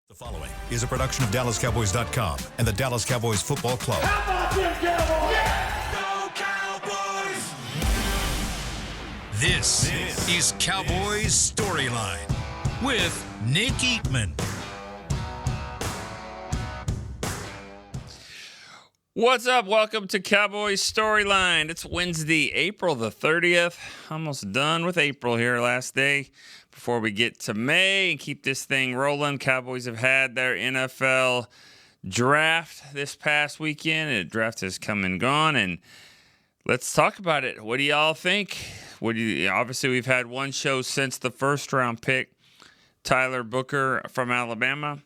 The following is a production of DallasCowboys.com and the Dallas Cowboys Football Club. How about them Cowboys? Yeah! Go Cowboys! This is Cowboys StoryLine with Nick Eatman. What's up? Welcome to Cowboys Storyline. It's Wednesday, April the 30th. Almost done with April here, last day before we get to May and keep this thing rolling. Cowboys have had their NFL draft this past weekend. The draft has come and gone, and let's talk about it. What do y'all think? Obviously, we've had one show since the first round pick, Tyler Booker from Alabama.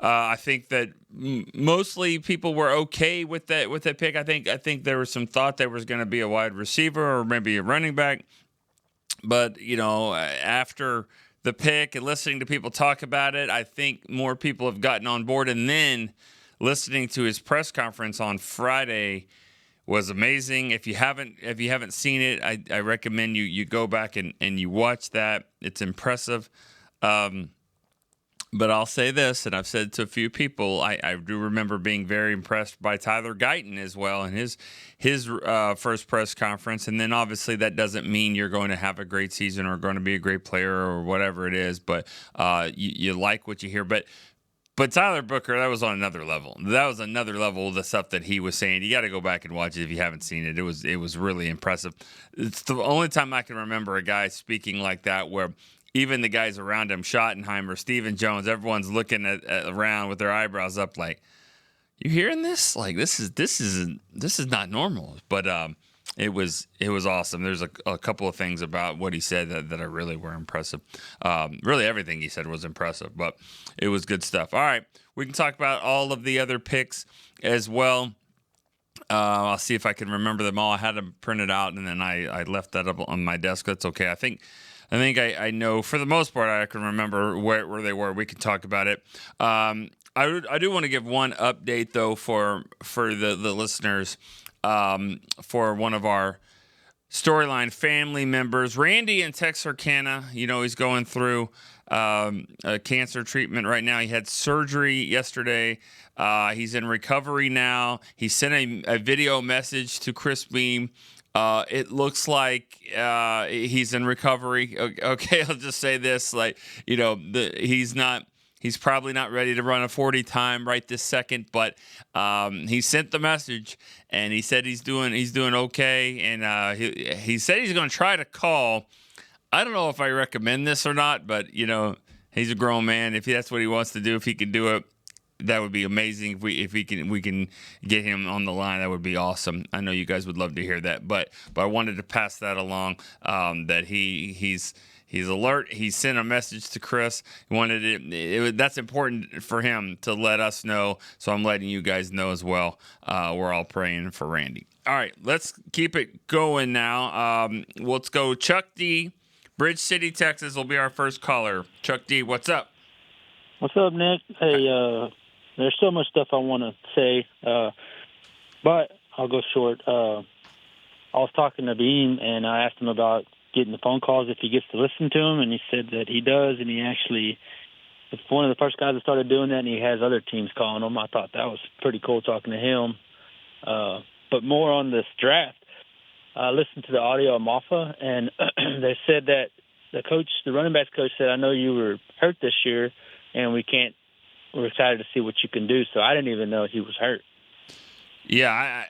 I think that mostly people were okay with that pick. I think there was some thought there was going to be a wide receiver or maybe a running back. But, after the pick and listening to people talk about it, I think more people have gotten on board. And then listening to his press conference on Friday was amazing. If you haven't seen it, I recommend you go back and you watch that. It's impressive. But I'll say this, and I've said to a few people, I do remember being very impressed by Tyler Guyton as well in his first press conference. And then obviously that doesn't mean you're going to have a great season or going to be a great player or whatever it is. But you like what you hear. But Tyler Booker, that was on another level. That was another level of the stuff that he was saying. You got to go back and watch it if you haven't seen it. It was really impressive. It's the only time I can remember a guy speaking like that where even the guys around him, Schottenheimer, Stephen Jones, everyone's looking around with their eyebrows up like, you hearing this? Like, this is not normal. But it was awesome. There's a couple of things about what he said that are really were impressive. Really everything he said was impressive, but it was good stuff. All right, we can talk about all of the other picks as well. I'll see if I can remember them all. I had them printed out, and then I left that up on my desk. That's okay. I think I know for the most part I can remember where they were. We can talk about it. I do want to give one update though for the listeners, for one of our Storyline family members, Randy in Texarkana. He's going through a cancer treatment right now. He had surgery yesterday. He's in recovery now. He sent a video message to Chris Beam. It looks like he's in recovery. Okay, I'll just say this: he's probably not ready to run a 40 time right this second, but he sent the message and he said he's doing okay, and he said he's going to try to call. I don't know if I recommend this or not, but he's a grown man. If that's what he wants to do, if he can do it, that would be amazing. If we can get him on the line, that would be awesome. I know you guys would love to hear that, but I wanted to pass that along. That he's alert. He sent a message to Chris. He wanted it. That's important for him to let us know. So I'm letting you guys know as well. We're all praying for Randy. All right, let's keep it going now. Let's go. Chuck D, Bridge City, Texas, will be our first caller. Chuck D, what's up? What's up, Nick? Hey, there's so much stuff I want to say, but I'll go short. I was talking to Beam, and I asked him about getting the phone calls if he gets to listen to them, and he said that he does, and he actually is one of the first guys that started doing that, and he has other teams calling him. I thought that was pretty cool talking to him. But more on this draft, I listened to the audio of Maffa, and they said that the running backs coach said, I know you were hurt this year, and we're excited to see what you can do. So I didn't even know he was hurt. Yeah,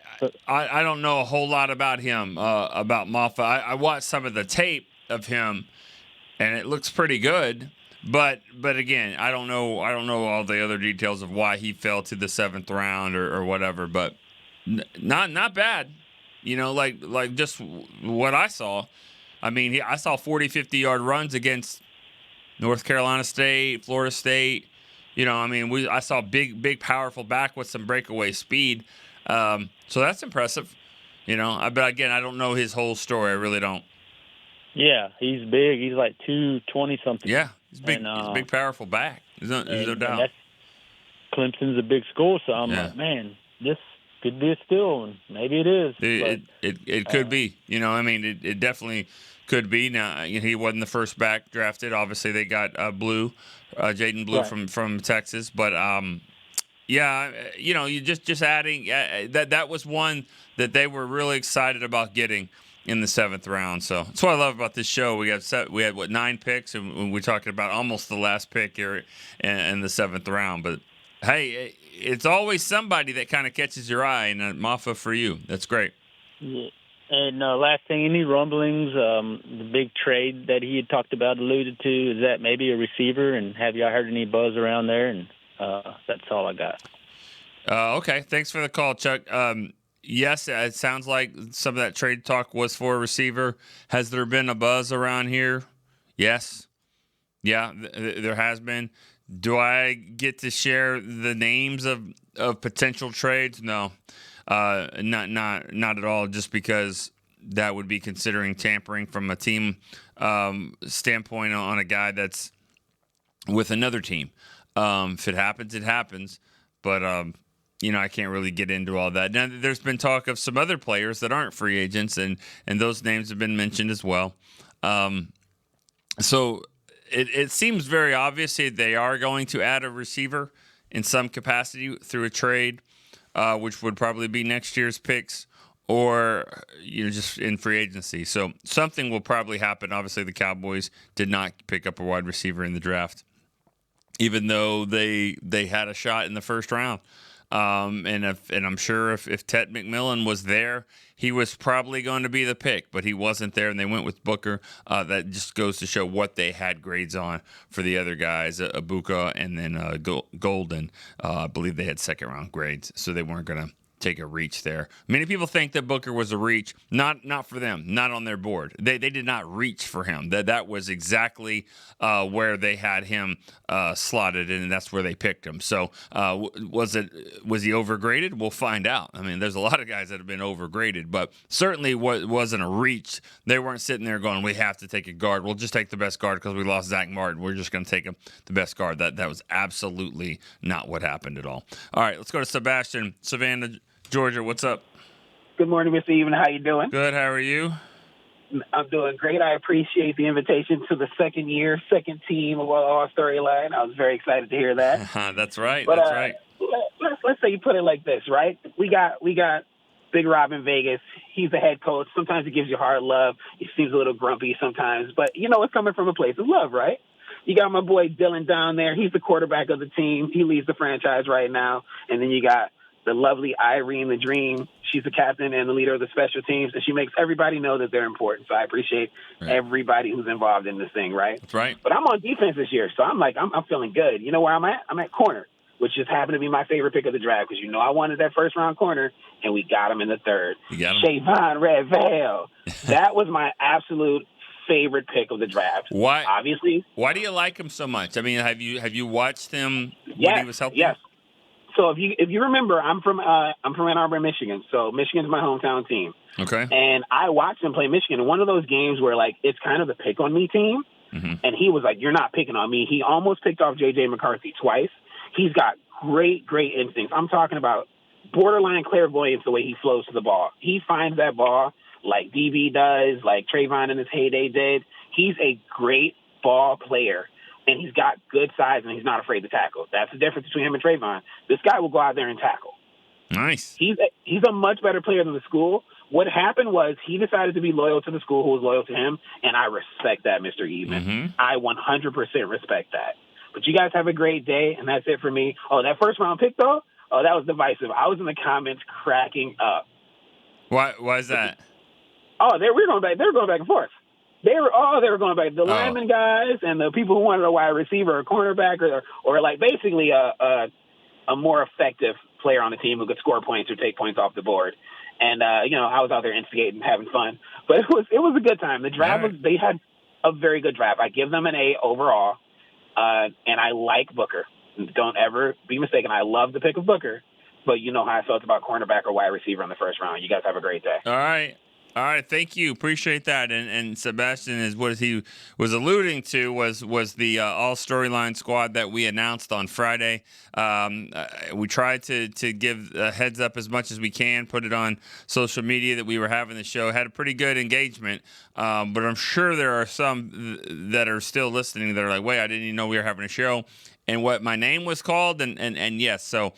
I don't know a whole lot about him, about Maffa. I watched some of the tape of him, and it looks pretty good. But again, I don't know all the other details of why he fell to the seventh round or whatever. But not bad, like just what I saw. I mean, I saw 40, 50-yard runs against North Carolina State, Florida State. I saw big, powerful back with some breakaway speed. So that's impressive. But again, I don't know his whole story. I really don't. Yeah, he's big. He's like 220 something. Yeah, he's big. He's a big, powerful back. There's no doubt. Clemson's a big school, so I'm like, man, this could be a steal, and maybe it is. It could be. It definitely could be. Now, he wasn't the first back drafted. Obviously, they got Blue, Jaden Blue Right. from Texas. But yeah, you just adding that was one that they were really excited about getting in the 7th round. So that's what I love about this show. We had 9 picks, and we're talking about almost the last pick here in the 7th round. But hey, it's always somebody that kind of catches your eye, and Maffa for you. That's great. Yeah. And last thing, any rumblings, the big trade that he had talked about, alluded to, is that maybe a receiver? And have y'all heard any buzz around there? And that's all I got. Okay, thanks for the call, Chuck. Yes, it sounds like some of that trade talk was for a receiver. Has there been a buzz around here? Yes. Yeah, there has been. Do I get to share the names of potential trades? No, not at all. Just because that would be considering tampering from a team standpoint on a guy that's with another team. If it happens, it happens. But I can't really get into all that. Now, there's been talk of some other players that aren't free agents, and those names have been mentioned as well. So it seems very obvious that they are going to add a receiver in some capacity through a trade, which would probably be next year's picks or just in free agency. So something will probably happen. Obviously, the Cowboys did not pick up a wide receiver in the draft, even though they had a shot in the first round. And I'm sure if Ted McMillan was there, he was probably going to be the pick, but he wasn't there, and they went with Booker. That just goes to show what they had grades on for the other guys, Abuka and then Golden. I believe they had 2nd-round grades, so they weren't going to take a reach there. Many people think that Booker was a reach. Not for them, not on their board. They did not reach for him. That was exactly where they had him slotted in, and that's where they picked him. So was he overgraded? We'll find out. I mean, there's a lot of guys that have been overgraded, but certainly wasn't a reach. They weren't sitting there going, we have to take a guard. We'll just take the best guard because we lost Zach Martin. We're just going to take the best guard. That was absolutely not what happened at all. All right, let's go to Sebastian, Savannah, Georgia. What's up? Good morning, Mr. Even. How you doing? Good. How are you? I'm doing great. I appreciate the invitation to the second team of all StoryLine. I was very excited to hear that. That's right. But, that's right. Let's say you put it like this, right? We got Big Rob in Vegas. He's the head coach. Sometimes he gives you hard love. He seems a little grumpy sometimes, but it's coming from a place of love, right? You got my boy Dylan down there. He's the quarterback of the team. He leads the franchise right now. And then you got the lovely Irene, the Dream. She's the captain and the leader of the special teams, and she makes everybody know that they're important. So I appreciate everybody who's involved in this thing, right? That's right. But I'm on defense this year, so I'm feeling good. You know where I'm at? I'm at corner, which just happened to be my favorite pick of the draft because I wanted that first-round corner, and we got him in the 3rd. You got him? Shavon Redvale. That was my absolute favorite pick of the draft. Why? Obviously. Why do you like him so much? I mean, have you watched him yes, when he was helping? Yes. So if you remember, I'm from Ann Arbor, Michigan. So Michigan's my hometown team. Okay. And I watched him play Michigan. One of those games where it's kind of the pick on me team. Mm-hmm. And he was like, "You're not picking on me." He almost picked off J.J. McCarthy twice. He's got great instincts. I'm talking about borderline clairvoyance the way he flows to the ball. He finds that ball like DB does, like Trayvon in his heyday did. He's a great ball player. And he's got good size, and he's not afraid to tackle. That's the difference between him and Trayvon. This guy will go out there and tackle. Nice. He's a much better player than the school. What happened was he decided to be loyal to the school who was loyal to him, and I respect that, Mr. Evening. Mm-hmm. I 100% respect that. But you guys have a great day, and that's it for me. Oh, that first-round pick, though? Oh, that was divisive. I was in the comments cracking up. Why is that? Oh, they were going back and forth. They were going back. The lineman guys and the people who wanted a wide receiver or cornerback or like basically a more effective player on the team who could score points or take points off the board. And I was out there instigating, having fun. But it was a good time. The draft they had a very good draft. I give them an A overall. And I like Booker. Don't ever be mistaken. I love the pick of Booker. But you know how I felt about cornerback or wide receiver in the first round. You guys have a great day. All right. All right, thank you. Appreciate that. And Sebastian is what he was alluding to was the all StoryLine squad that we announced on Friday. We tried to give a heads up as much as we can, put it on social media that we were having the show. Had a pretty good engagement, but I'm sure there are some that are still listening that are like, wait, I didn't even know we were having a show, and what my name was called, and yes, so.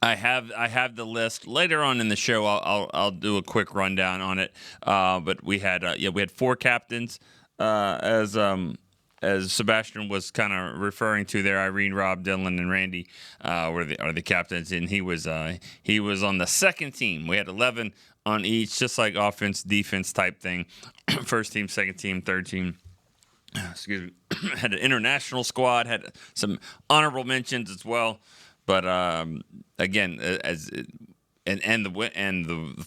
I have the list later on in the show. I'll do a quick rundown on it. But we had 4 captains as Sebastian was kind of referring to there. Irene, Rob, Dylan, and Randy are the captains, and he was on the second team. We had 11 on each, just like offense defense type thing. First team, second team, third team. Excuse me. Had an international squad. Had some honorable mentions as well. But again, the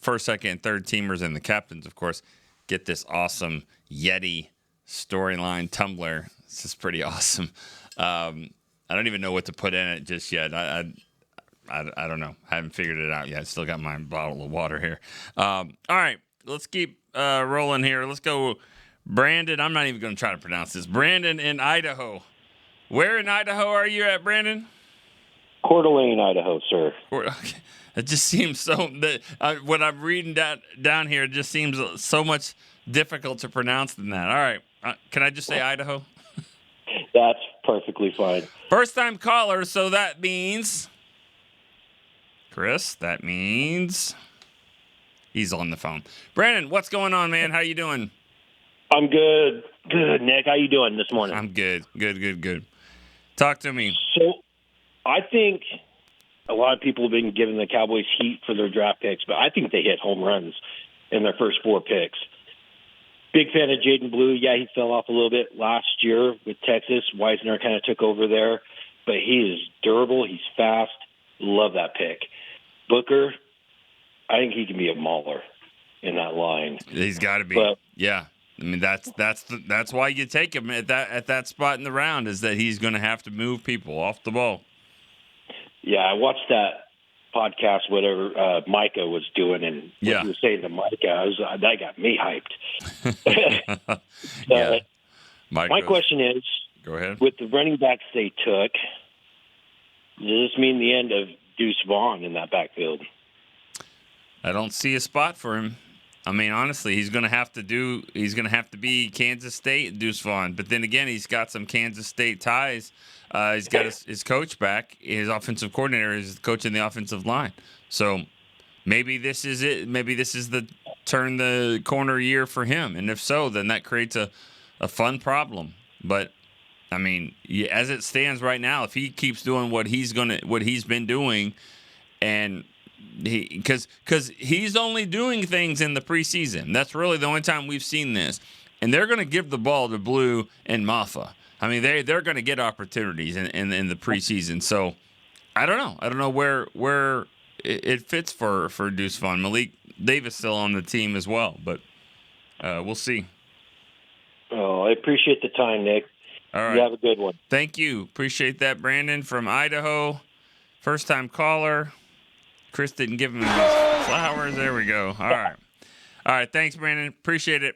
first, second, and third teamers and the captains, of course, get this awesome Yeti StoryLine tumbler. This is pretty awesome. I don't even know what to put in it just yet. I don't know. I haven't figured it out yet. Still got my bottle of water here. All right, let's keep rolling here. Let's go, Brandon. I'm not even going to try to pronounce this. Brandon in Idaho. Where in Idaho are you at, Brandon? Coeur d'Alene, Idaho, sir. Okay. It just seems so. What I'm reading down here, it just seems so much difficult to pronounce than that. All right, can I just say Idaho? That's perfectly fine. First time caller, so that means Chris. That means he's on the phone. Brandon, what's going on, man? How you doing? I'm good. Good, Nick. How you doing this morning? I'm good. Good. Talk to me. So, I think a lot of people have been giving the Cowboys heat for their draft picks, but I think they hit home runs in their first 4 picks. Big fan of Jaden Blue. Yeah, he fell off a little bit last year with Texas. Weisner kind of took over there, but he is durable. He's fast. Love that pick. Booker, I think he can be a mauler in that line. He's got to be. But, yeah. I mean, that's why you take him at that spot in the round, is that he's going to have to move people off the ball. Yeah, I watched that podcast, whatever Micah was doing, and what he was saying to Micah, that got me hyped. Yeah. My question is, go ahead. With the running backs they took, does this mean the end of Deuce Vaughn in that backfield? I don't see a spot for him. I mean, honestly, he's going to have to be Kansas State, Deuce Vaughn. But then again, he's got some Kansas State ties. He's got his coach back. His offensive coordinator is coaching the offensive line. So maybe this is it. Maybe this is the turn the corner year for him. And if so, then that creates a fun problem. But I mean, as it stands right now, if he keeps doing what he's been doing, and because he's only doing things in the preseason. That's really the only time we've seen this. And they're going to give the ball to Blue and Maffa. I mean, they're going to get opportunities in the preseason. So I don't know. I don't know where it fits for Deuce Vaughn. Malik Davis still on the team as well, but we'll see. Oh, I appreciate the time, Nick. All right. You have a good one. Thank you. Appreciate that, Brandon from Idaho. First-time caller. Chris didn't give him his flowers. There we go. All right. Thanks, Brandon. Appreciate it.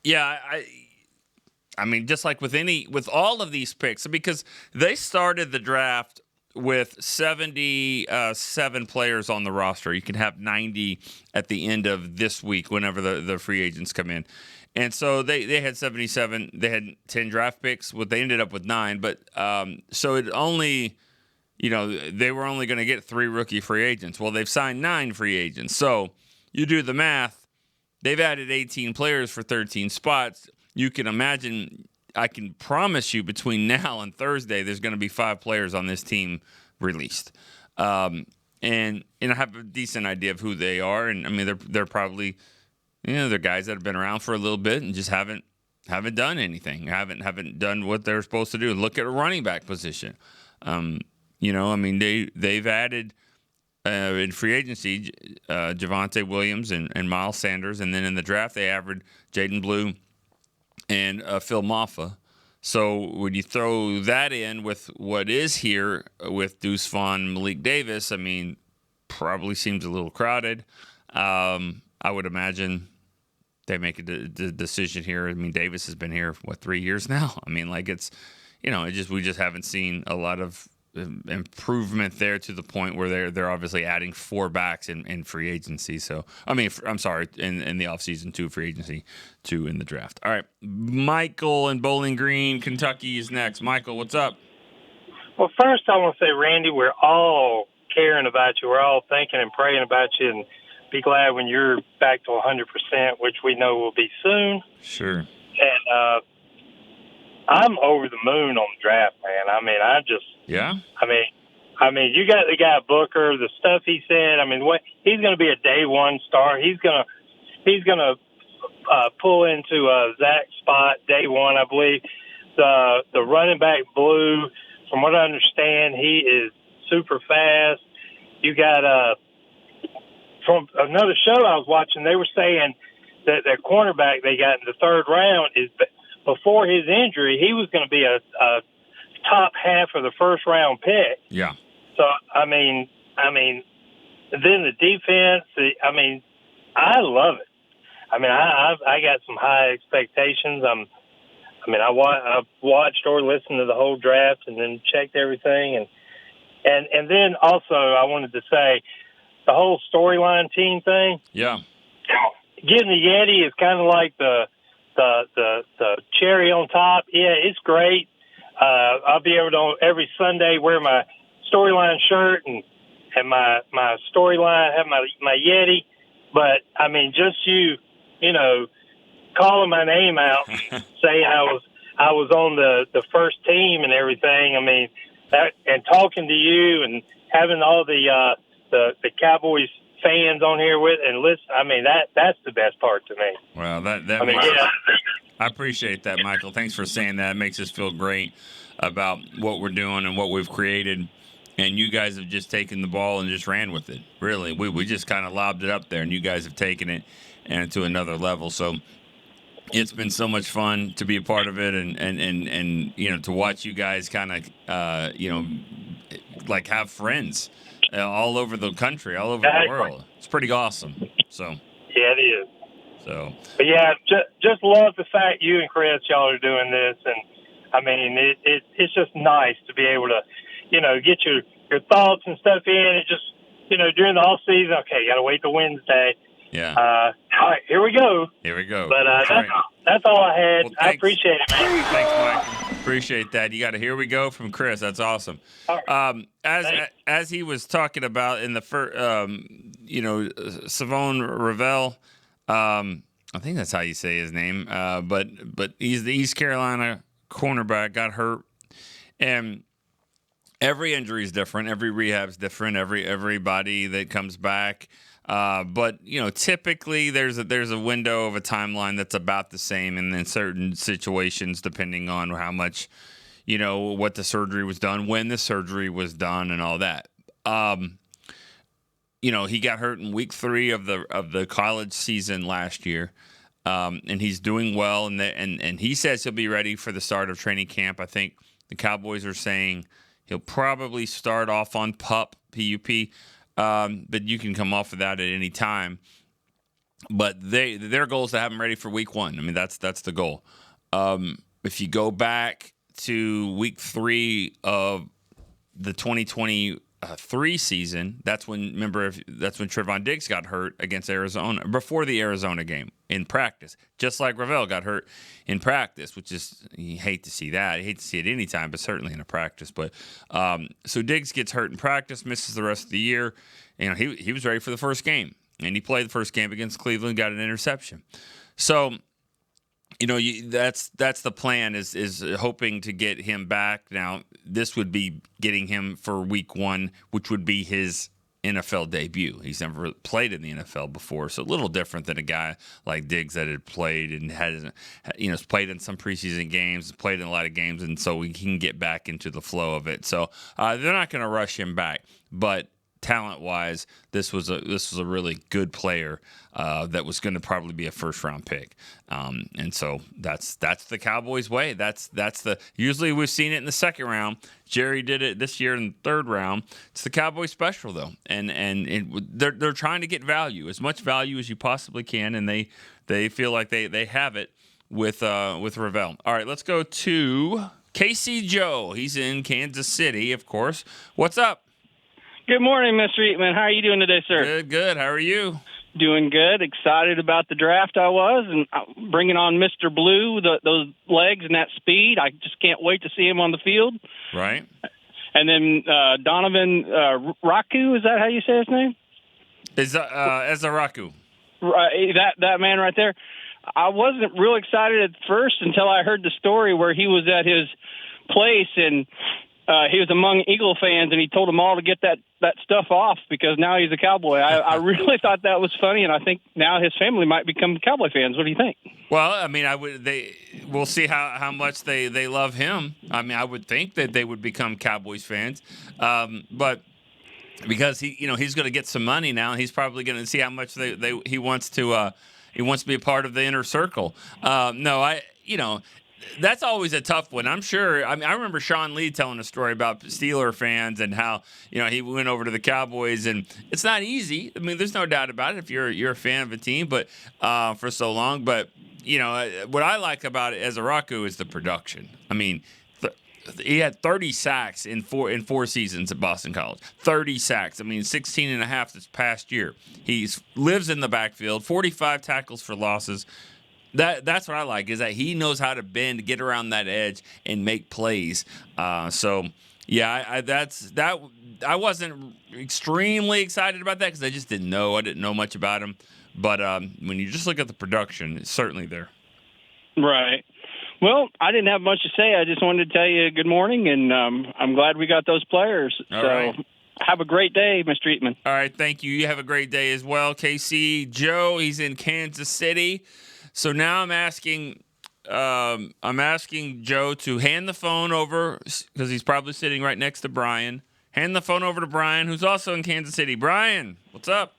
Yeah, I mean, just like with all of these picks, because they started the draft with 77 players on the roster. You can have 90 at the end of this week whenever the free agents come in. And so they had 77. They had 10 draft picks. Well, they ended up with 9. But so it only... they were only going to get 3 rookie free agents. Well, they've signed 9 free agents. So you do the math. They've added 18 players for 13 spots. You can imagine, I can promise you between now and Thursday, there's going to be 5 players on this team released. And I have a decent idea of who they are. And, I mean, they're probably, they're guys that have been around for a little bit and just haven't done anything, haven't done what they're supposed to do. Look at a running back position. I mean, they've added in free agency Javonte Williams and Miles Sanders, and then in the draft they added Jaden Blue and Phil Maffa. So when you throw that in with what is here with Deuce Vaughn, Malik Davis, I mean, probably seems a little crowded. I would imagine they make a decision here. I mean, Davis has been here, 3 years now? I mean, like it's, we just haven't seen a lot of improvement there to the point where they're obviously adding 4 backs in free agency. So, I mean, I'm sorry, in the offseason, 2 free agency, 2 in the draft. All right, Michael in Bowling Green, Kentucky is next. Michael, what's up? Well, first I want to say, Randy, we're all caring about you. We're all thinking and praying about you, and be glad when you're back to 100%, which we know will be soon. Sure. And I'm over the moon on the draft, man. I mean, Yeah? I mean, you got the guy Booker, the stuff he said. I mean, he's going to be a day one star. He's going to pull into Zach's spot day one, I believe. The running back Blue, from what I understand, he is super fast. You got from another show I was watching, they were saying that their cornerback they got in the 3rd round is before his injury, he was going to be a top half of the 1st round pick. Yeah. So I mean, then the defense. I love it. I mean, I got some high expectations. I've watched or listened to the whole draft and then checked everything, and then also I wanted to say the whole StoryLine team thing. Yeah. Getting the Yeti is kind of like the cherry on top. Yeah, it's great. I'll be able to every Sunday wear my StoryLine shirt and my StoryLine, have my Yeti. But I mean, just you calling my name out, saying I was on the first team and everything. I mean, and talking to you and having all the Cowboys fans on here with and listen. I mean, that's the best part to me. Well, I appreciate that, Michael. Thanks for saying that. It makes us feel great about what we're doing and what we've created. And you guys have just taken the ball and just ran with it. Really, we just kind of lobbed it up there, and you guys have taken it and to another level. So it's been so much fun to be a part of it, and to watch you guys kind of like have friends all over the country, all over the world. It's pretty awesome. So yeah, it is. So, but yeah, just love the fact you and Chris y'all are doing this, and I mean it's just nice to be able to get your thoughts and stuff in. It just during the off season. Okay, you got to wait till Wednesday. Yeah. All right, here we go. But that's all I had. Well, I appreciate it, man. Thanks, Mike. Appreciate that. You got a here we go from Chris. That's awesome. Right. As he was talking about in the first, Savon Ravel, I think that's how you say his name. But he's the East Carolina cornerback, got hurt, and every injury is different. Every rehab's different. Everybody that comes back. But typically there's a window of a timeline that's about the same, and in certain situations, depending on how much, what the surgery was done, when the surgery was done, and all that. He got hurt in week 3 of the college season last year, and he's doing well, and he says he'll be ready for the start of training camp. I think the Cowboys are saying he'll probably start off on PUP. But you can come off of that at any time. But their goal is to have them ready for week 1. I mean, that's the goal. If you go back to week 3 of the 2023 season, that's when Trevon Diggs got hurt against Arizona before the Arizona game in practice, just like Ravel got hurt in practice, which is, you hate to see that. You hate to see it anytime, but certainly in a practice. But so Diggs gets hurt in practice, misses the rest of the year. He was ready for the first game, and he played the first game against Cleveland, got an interception. So, that's the plan is hoping to get him back. Now, this would be getting him for week 1, which would be his NFL debut. He's never played in the NFL before, so a little different than a guy like Diggs that had played and has played in some preseason games, played in a lot of games, and so he can get back into the flow of it. So they're not going to rush him back, but talent-wise, this was a really good player that was going to probably be a first-round pick. And so that's the Cowboys' way. That's usually we've seen it in the second round. Jerry did it this year in the third round. It's the Cowboys special though, and they're trying to get value, as much value as you possibly can, and they feel like they have it with Ravel. All right, let's go to Casey Joe. He's in Kansas City, of course. What's up? Good morning, Mr. Eatman. How are you doing today, sir? Good. How are you? Doing good. Excited about the draft I was, and bringing on Mr. Blue, those legs and that speed. I just can't wait to see him on the field. Right. And then Donovan Raku, is that how you say his name? Is Raku. Right, that man right there. I wasn't real excited at first until I heard the story where he was at his place and he was among Eagle fans, and he told them all to get that stuff off because now he's a Cowboy. I really thought that was funny, and I think now his family might become Cowboy fans. What do you think? Well, I mean, we'll see how much they love him. I mean, I would think that they would become Cowboys fans, but because he's going to get some money now, he's probably going to see how much he wants to be a part of the inner circle. That's always a tough one. I'm sure. I mean, I remember Sean Lee telling a story about Steeler fans and how he went over to the Cowboys, and it's not easy. I mean, there's no doubt about it if you're a fan of a team, but for so long. But what I like about it as a Raku is the production. I mean, he had 30 sacks in four seasons at Boston College. 30 sacks. I mean, 16 and a half this past year. He lives in the backfield. 45 tackles for losses. That's what I like, is that he knows how to bend, get around that edge, and make plays. I wasn't extremely excited about that because I just didn't know. I didn't know much about him. But when you just look at the production, it's certainly there. Right. Well, I didn't have much to say. I just wanted to tell you good morning, and I'm glad we got those players. All right. Have a great day, Mr. Eatman. All right, thank you. You have a great day as well. KC Joe, he's in Kansas City. So now I'm asking Joe to hand the phone over, because he's probably sitting right next to Brian. Hand the phone over to Brian, who's also in Kansas City. Brian, what's up?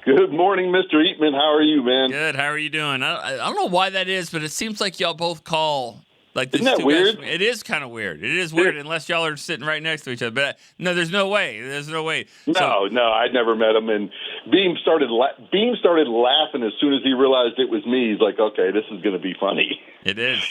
Good morning, Mr. Eatman. How are you, man? Good. How are you doing? I don't know why that is, but it seems like y'all both call like these Isn't that two weird? guys. It is kind of weird. It is weird unless y'all are sitting right next to each other. But no, there's no way. There's no way. No, I never met him. And Beam started laughing as soon as he realized it was me. He's like, okay, this is going to be funny. It is.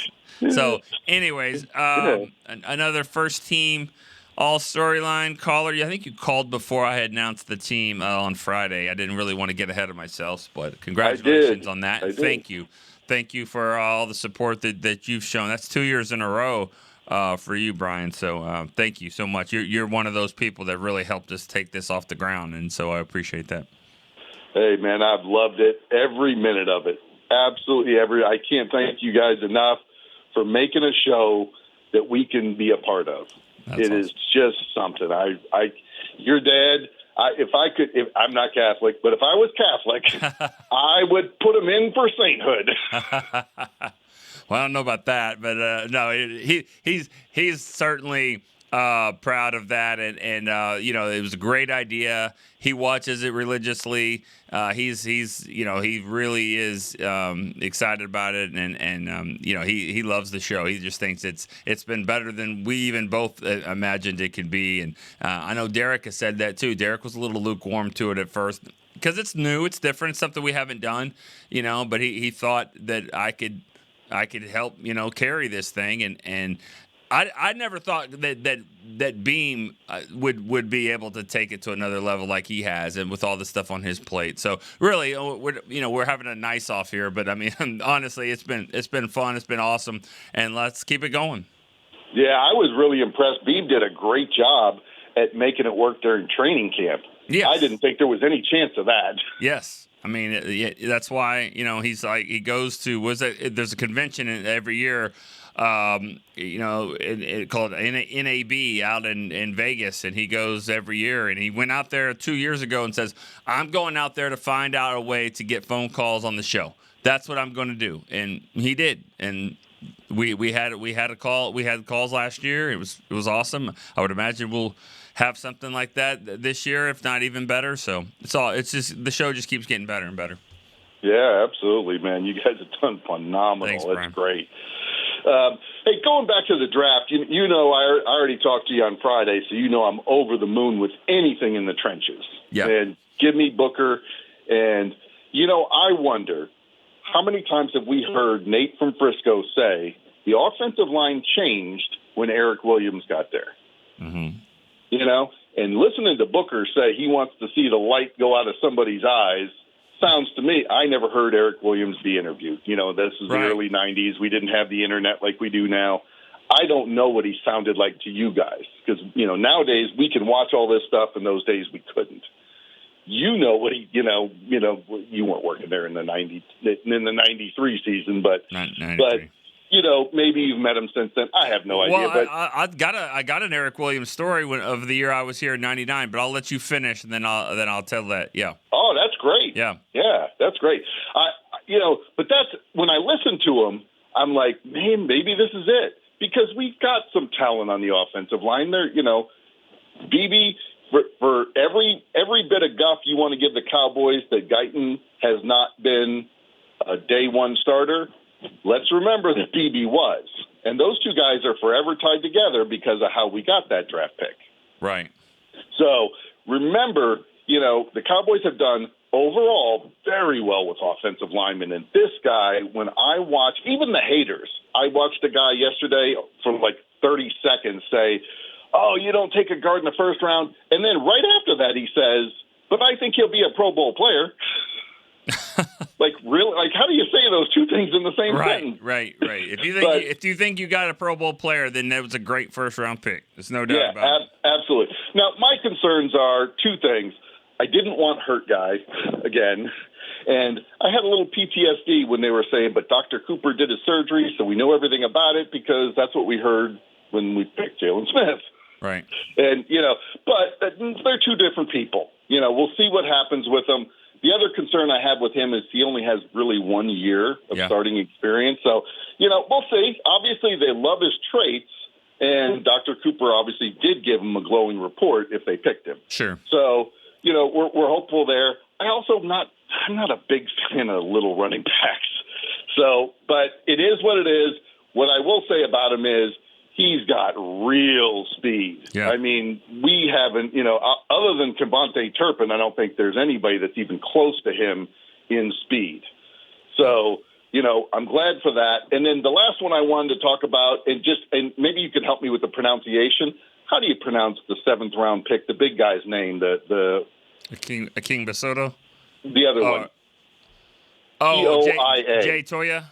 So, anyways, another first team all StoryLine caller. I think you called before I had announced the team on Friday. I didn't really want to get ahead of myself, but congratulations on that. And thank you. Thank you for all the support that you've shown. That's 2 years in a row for you, Brian. So thank you so much. You're one of those people that really helped us take this off the ground, and so I appreciate that. Hey, man, I've loved it, every minute of it. Absolutely I can't thank you guys enough for making a show that we can be a part of. That's it awesome. is just something. Your dad. If I'm not Catholic, but if I was Catholic, I would put him in for sainthood. Well, I don't know about that, but no, he's certainly proud of that, and it was a great idea. He watches it religiously. He really is excited about it, and he loves the show. He just thinks it's been better than we even both imagined it could be. And I know Derek has said that too. Derek was a little lukewarm to it at first because it's new, it's different, it's something we haven't done, But he thought that I could help carry this thing, and I never thought that Beam would be able to take it to another level like he has, and with all the stuff on his plate. So really, we're having a nice off here, but I mean, honestly, it's been fun, it's been awesome, and let's keep it going. Yeah, I was really impressed. Beam did a great job at making it work during training camp. Yes. I didn't think there was any chance of that. Yes. I mean, that's why, he's like, he goes to, there's a convention every year, called NAB out in Vegas, and he goes every year, and he went out there 2 years ago and says, I'm going out there to find out a way to get phone calls on the show. that's what I'm going to do, and he did, and we had calls last year. It was awesome. I would imagine we'll have something like that this year, if not even better. So it's just the show just keeps getting better and better. Yeah, absolutely, man. You guys have done phenomenal. Thanks, That's Brian. great. Hey, going back to the draft, you know I already talked to you on Friday, so you know I'm over the moon with anything in the trenches. Yeah. And give me Booker. And, I wonder, how many times have we heard Nate from Frisco say the offensive line changed when Eric Williams got there? Mm-hmm. And listening to Booker say he wants to see the light go out of somebody's eyes sounds to me, I never heard Eric Williams be interviewed. This is the early 90s. We didn't have the internet like we do now. I don't know what he sounded like to you guys because, nowadays we can watch all this stuff. In those days we couldn't. You know, you weren't working there in the 93 season, but maybe you've met him since then. I have no idea. Well, But I got an Eric Williams story of the year I was here in '99, but I'll let you finish and then I'll tell that. Yeah. Oh, that's great. Yeah, that's great. But that's when I listen to him, I'm like, man, maybe this is it because we've got some talent on the offensive line there. BB. For every bit of guff you want to give the Cowboys that Guyton has not been a day one starter, let's remember that BB was. And those two guys are forever tied together because of how we got that draft pick. Right. So remember, the Cowboys have done overall very well with offensive linemen. And this guy, when I watch, even the haters, I watched a guy yesterday for like 30 seconds say, oh, you don't take a guard in the first round. And then right after that, he says, but I think he'll be a Pro Bowl player. Really? How do you say those two things in the same sentence? Right. If you think you got a Pro Bowl player, then that was a great first-round pick. There's no doubt about it. Absolutely. Now, my concerns are two things. I didn't want hurt guy again. And I had a little PTSD when they were saying, but Dr. Cooper did his surgery, so we know everything about it because that's what we heard when we picked Jalen Smith. Right. And, but they're two different people. We'll see what happens with them. The other concern I have with him is he only has really 1 year of starting experience. So, we'll see. Obviously, they love his traits, and Dr. Cooper obviously did give him a glowing report if they picked him. Sure. So, we're hopeful there. I'm not a big fan of little running backs. So, but it is what it is. What I will say about him is, he's got real speed. Yeah. I mean, we haven't, other than Kevontae Turpin, I don't think there's anybody that's even close to him in speed. So, I'm glad for that. And then the last one I wanted to talk about, and maybe you could help me with the pronunciation. How do you pronounce the 7th round pick, the big guy's name, King Basoto? The other one. Toia. Jay Toia?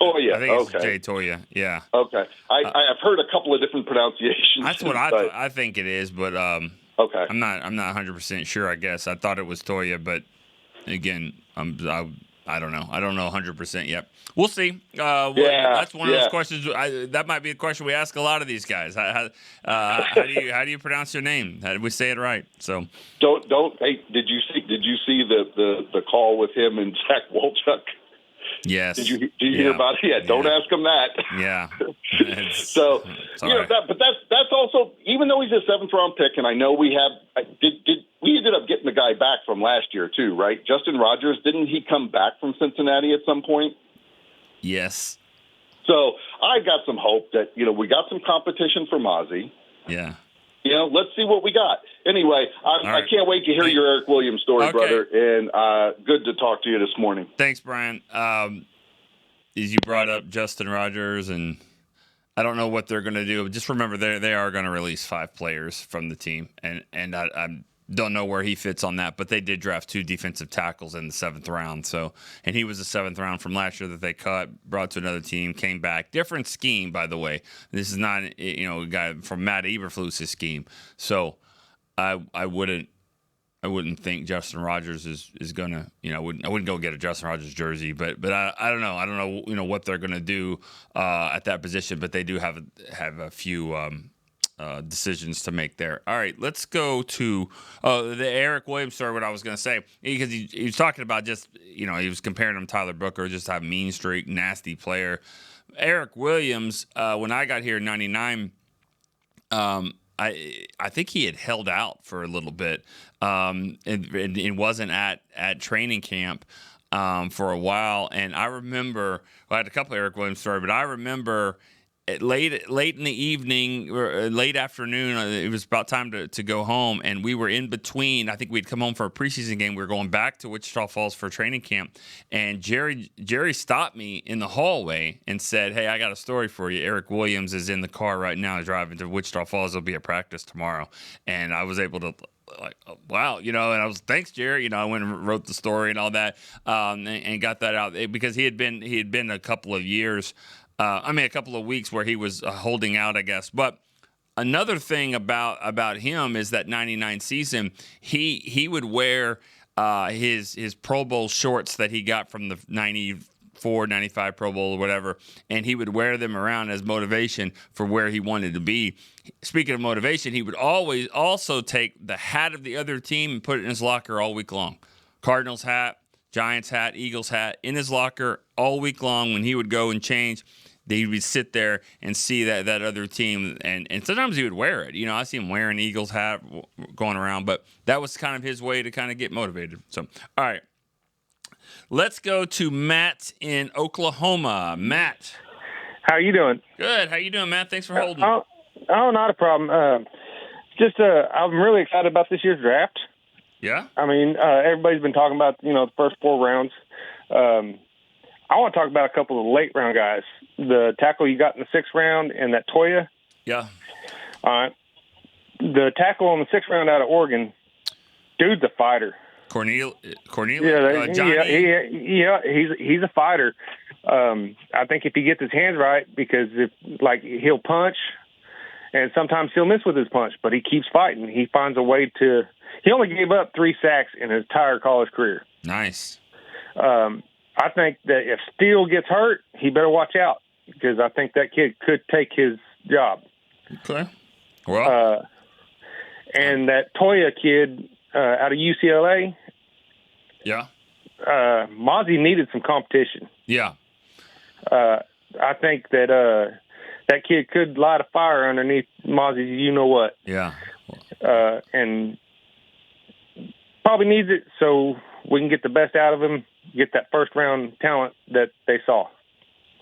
Toia. I think it's Okay. Jay Toia. Yeah. Okay. I've heard a couple of different pronunciations. That's what I think it is, but okay. I'm not 100% sure. I guess I thought it was Toia, but again, I don't know. I don't know 100% yet. We'll see. That's one of those questions. That might be a question we ask a lot of these guys. How do you pronounce your name? How do we say it right? So don't. Hey, did you see the call with him and Zach Wolchuk? Yes. Did you hear about it? Yeah. Don't ask him that. Yeah. So right. but that's also, even though he's a 7th round pick, and I know we ended up getting the guy back from last year too, right? Justin Rogers, didn't he come back from Cincinnati at some point? Yes. So I got some hope that we got some competition from Ozzie. Yeah. Let's see what we got. Anyway, I can't wait to hear your Eric Williams story, brother, and good to talk to you this morning. Thanks, Brian. As you brought up Justin Rogers, and I don't know what they're going to do. Just remember, they are going to release 5 players from the team, and I don't know where he fits on that, but they did draft 2 defensive tackles in the 7th round. So, and he was the 7th round from last year that they cut, brought to another team, came back. Different scheme, by the way. This is not a guy from Matt Eberflus's scheme. So, I wouldn't think Justin Rogers is gonna. I wouldn't go get a Justin Rogers jersey, but I don't know. I don't know what they're gonna do at that position, but they do have a few decisions to make there. All right, let's go to the Eric Williams story. What I was going to say, because he was talking about just, he was comparing him to Tyler Booker, just a mean streak, nasty player. Eric Williams, when I got here in '99, I think he had held out for a little bit, and wasn't at training camp for a while. And I remember, I had a couple of Eric Williams stories, but I remember late in the evening, or late afternoon, it was about time to go home, and we were in between. I think we'd come home for a preseason game. We were going back to Wichita Falls for training camp, and Jerry stopped me in the hallway and said, "Hey, I got a story for you. Eric Williams is in the car right now driving to Wichita Falls. He'll be at practice tomorrow." And I was able to, like, wow, and I was, thanks, Jerry. I went and wrote the story and all that, and got that out, because he had been a couple of years. A couple of weeks where he was holding out, I guess. But another thing about him is that '99 season, he would wear his Pro Bowl shorts that he got from the '94, '95 Pro Bowl or whatever, and he would wear them around as motivation for where he wanted to be. Speaking of motivation, he would always also take the hat of the other team and put it in his locker all week long. Cardinals hat, Giants hat, Eagles hat, in his locker all week long. When he would go and change, he would sit there and see that other team, and sometimes he would wear it. I see him wearing Eagles hat going around, but that was kind of his way to kind of get motivated. So, all right, let's go to Matt in Oklahoma. Matt, how are you doing? Good. How you doing, Matt? Thanks for holding. Oh, not a problem. I'm really excited about this year's draft. Yeah. Everybody's been talking about the first 4 rounds. I want to talk about a couple of the late round guys. The tackle you got in the 6th round and that Toya. Yeah. All right. The tackle in the 6th round out of Oregon, dude's a fighter. Cornelius. Johnny. He's a fighter. I think if he gets his hands right, because he'll punch, and sometimes he'll miss with his punch, but he keeps fighting. He finds a way to. He only gave up 3 sacks in his entire college career. Nice. I think that if Steele gets hurt, he better watch out, because I think that kid could take his job. Okay. Well. And that Toya kid out of UCLA. Yeah. Mozzie needed some competition. Yeah. I think that that kid could light a fire underneath Mozzie's you-know-what. Yeah. And probably needs it so we can get the best out of him, get that first-round talent that they saw.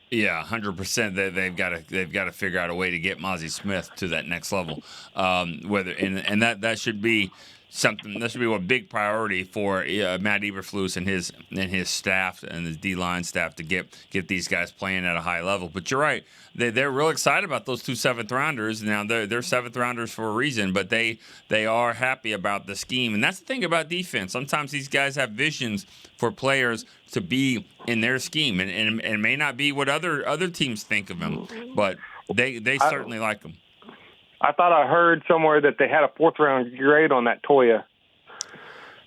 Yeah, 100%. They've got to figure out a way to get Mozzie Smith to that next level. That should be something. That should be a big priority for Matt Eberflus and his staff and his D-line staff to get these guys playing at a high level. But you're right. They're real excited about those 2 7th-rounders. Now, they're 7th-rounders for a reason, but they are happy about the scheme. And that's the thing about defense. Sometimes these guys have visions for players to be in their scheme, and it may not be what other teams think of them, but they certainly like them. I thought I heard somewhere that they had a 4th-round grade on that Toya.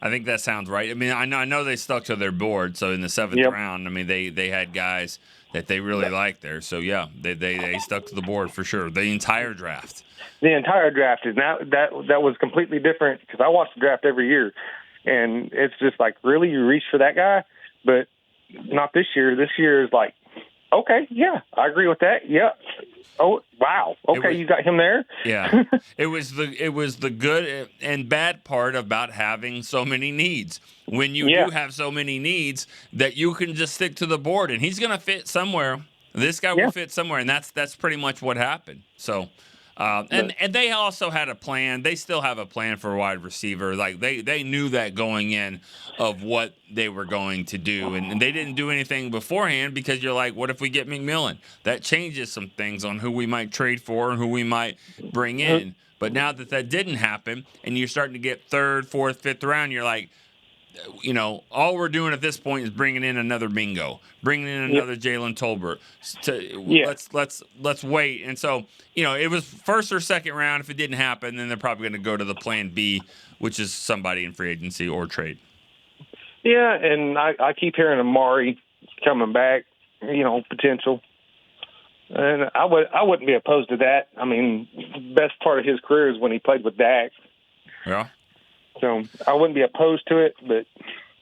I think that sounds right. I know they stuck to their board. So in the 7th round, they had guys that they really liked there. So yeah, they stuck to the board for sure. The entire draft. The entire draft is now that was completely different, because I watch the draft every year, and it's just like, really, you reach for that guy, but not this year. This year is like, okay, yeah, I agree with that. Yeah. Oh, wow. Okay, you got him there. Yeah. It was the good and bad part about having so many needs. When you do have so many needs, that you can just stick to the board, and he's going to fit somewhere. This guy will fit somewhere, and that's pretty much what happened. So, and they also had a plan. They still have a plan for a wide receiver. Like they knew that going in of what they were going to do, and they didn't do anything beforehand, because you're like, what if we get McMillan? That changes some things on who we might trade for and who we might bring in. But now that didn't happen, and you're starting to get 3rd, 4th, 5th round, you're like, all we're doing at this point is bringing in another Bingo, bringing in another Jalen Tolbert. Let's wait. And so, it was 1st or 2nd round. If it didn't happen, then they're probably going to go to the plan B, which is somebody in free agency or trade. Yeah, and I keep hearing Amari coming back, potential. And I wouldn't be opposed to that. I mean, best part of his career is when he played with Dak. Yeah. So I wouldn't be opposed to it, but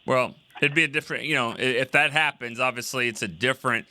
well, it'd be a different. If that happens, obviously it's a different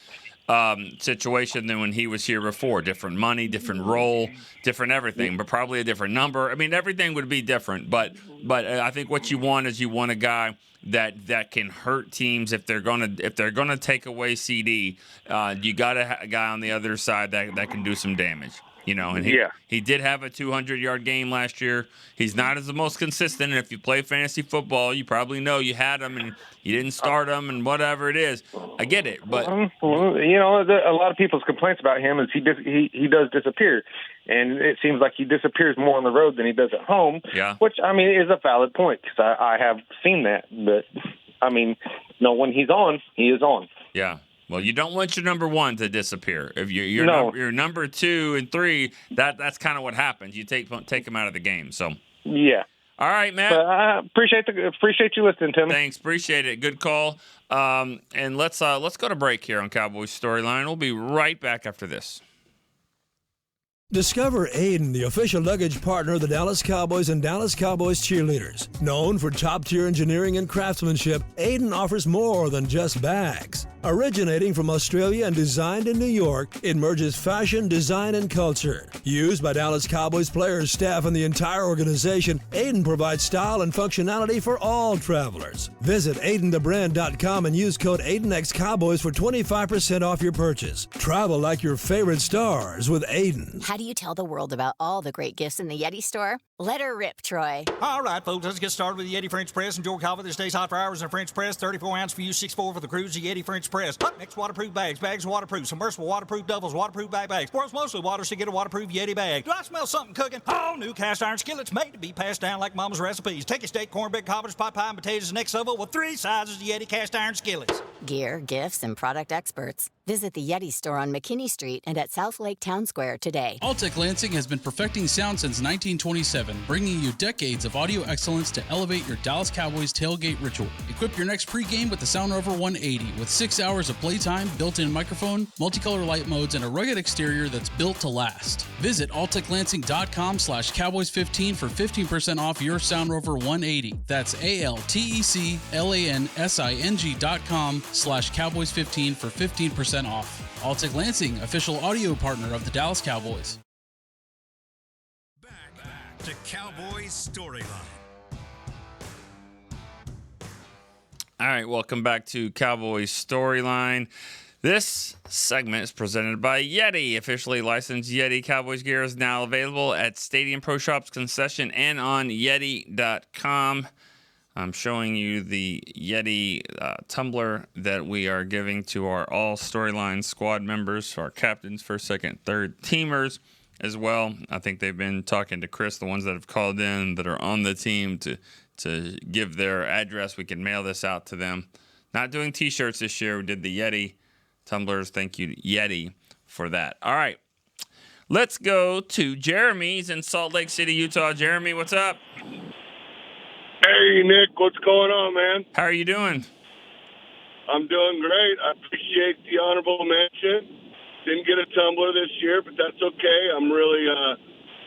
situation than when he was here before. Different money, different role, different everything, but probably a different number. I mean, everything would be different. But I think what you want is a guy that can hurt teams if they're gonna take away CD. You got a guy on the other side that can do some damage. And he did have a 200-yard game last year. He's not as the most consistent, and if you play fantasy football, you probably know you had him and you didn't start him and whatever it is. I get it, but a lot of people's complaints about him is he does disappear, and it seems like he disappears more on the road than he does at home. Yeah. Which I mean is a valid point because I have seen that, but I mean, no, when he's on, he is on. Yeah. Well, you don't want your number one to disappear. If your number 2 and 3, that's kind of what happens. You take them out of the game. So yeah. All right, Matt. But I appreciate you listening to me. Thanks, appreciate it. Good call. And let's go to break here on Cowboys Storyline. We'll be right back after this. Discover Aiden, the official luggage partner of the Dallas Cowboys and Dallas Cowboys cheerleaders. Known for top-tier engineering and craftsmanship, Aiden offers more than just bags. Originating from Australia and designed in New York, it merges fashion, design, and culture. Used by Dallas Cowboys players, staff, and the entire organization, Aiden provides style and functionality for all travelers. Visit AidenTheBrand.com and use code AidenXCowboys for 25% off your purchase. Travel like your favorite stars with Aiden. How do you tell the world about all the great gifts in the Yeti store? Let her rip, Troy. All right, folks, let's get started with the Yeti French Press. Enjoy coffee that stays hot for hours in a French press. 34 ounce for you, 6'4" for the cruise. The Yeti French Press. Hot mix waterproof bags. Bags waterproof. Submersible waterproof doubles. Waterproof bags. World's mostly water, so get a waterproof Yeti bag. Do I smell something cooking? Oh, new cast iron skillets made to be passed down like Mama's recipes. Take a steak, cornbread, cobbler's pot pie, and potatoes and next level with 3 sizes of Yeti cast iron skillets. Gear, gifts, and product experts. Visit the Yeti store on McKinney Street and at South Lake Town Square today. Alltech Lansing has been perfecting sound since 1927, bringing you decades of audio excellence to elevate your Dallas Cowboys tailgate ritual. Equip your next pregame with the Sound Rover 180 with 6 hours of playtime, built-in microphone, multicolor light modes, and a rugged exterior that's built to last. Visit alltechlansing.com/Cowboys15 for 15% off your Sound Rover 180. That's ALTECLANSING.com/Cowboys15 for 15% off. Alltech Lansing, official audio partner of the Dallas Cowboys. Back to Cowboys Storyline. All right, welcome back to Cowboys Storyline. This segment is presented by Yeti. Officially licensed Yeti Cowboys gear is now available at Stadium Pro Shops concession and on Yeti.com. I'm showing you the Yeti tumbler that we are giving to our all Storyline squad members, our captains, first, second, third teamers as well. I think they've been talking to Chris, the ones that have called in that are on the team to give their address. We can mail this out to them. Not doing T-shirts this year. We did the Yeti tumblers. Thank you, Yeti, for that. All right. Let's go to Jeremy's in Salt Lake City, Utah. Jeremy, what's up? Hey, Nick, what's going on, man? How are you doing? I'm doing great. I appreciate the honorable mention. Didn't get a tumbler this year, but that's okay. I'm really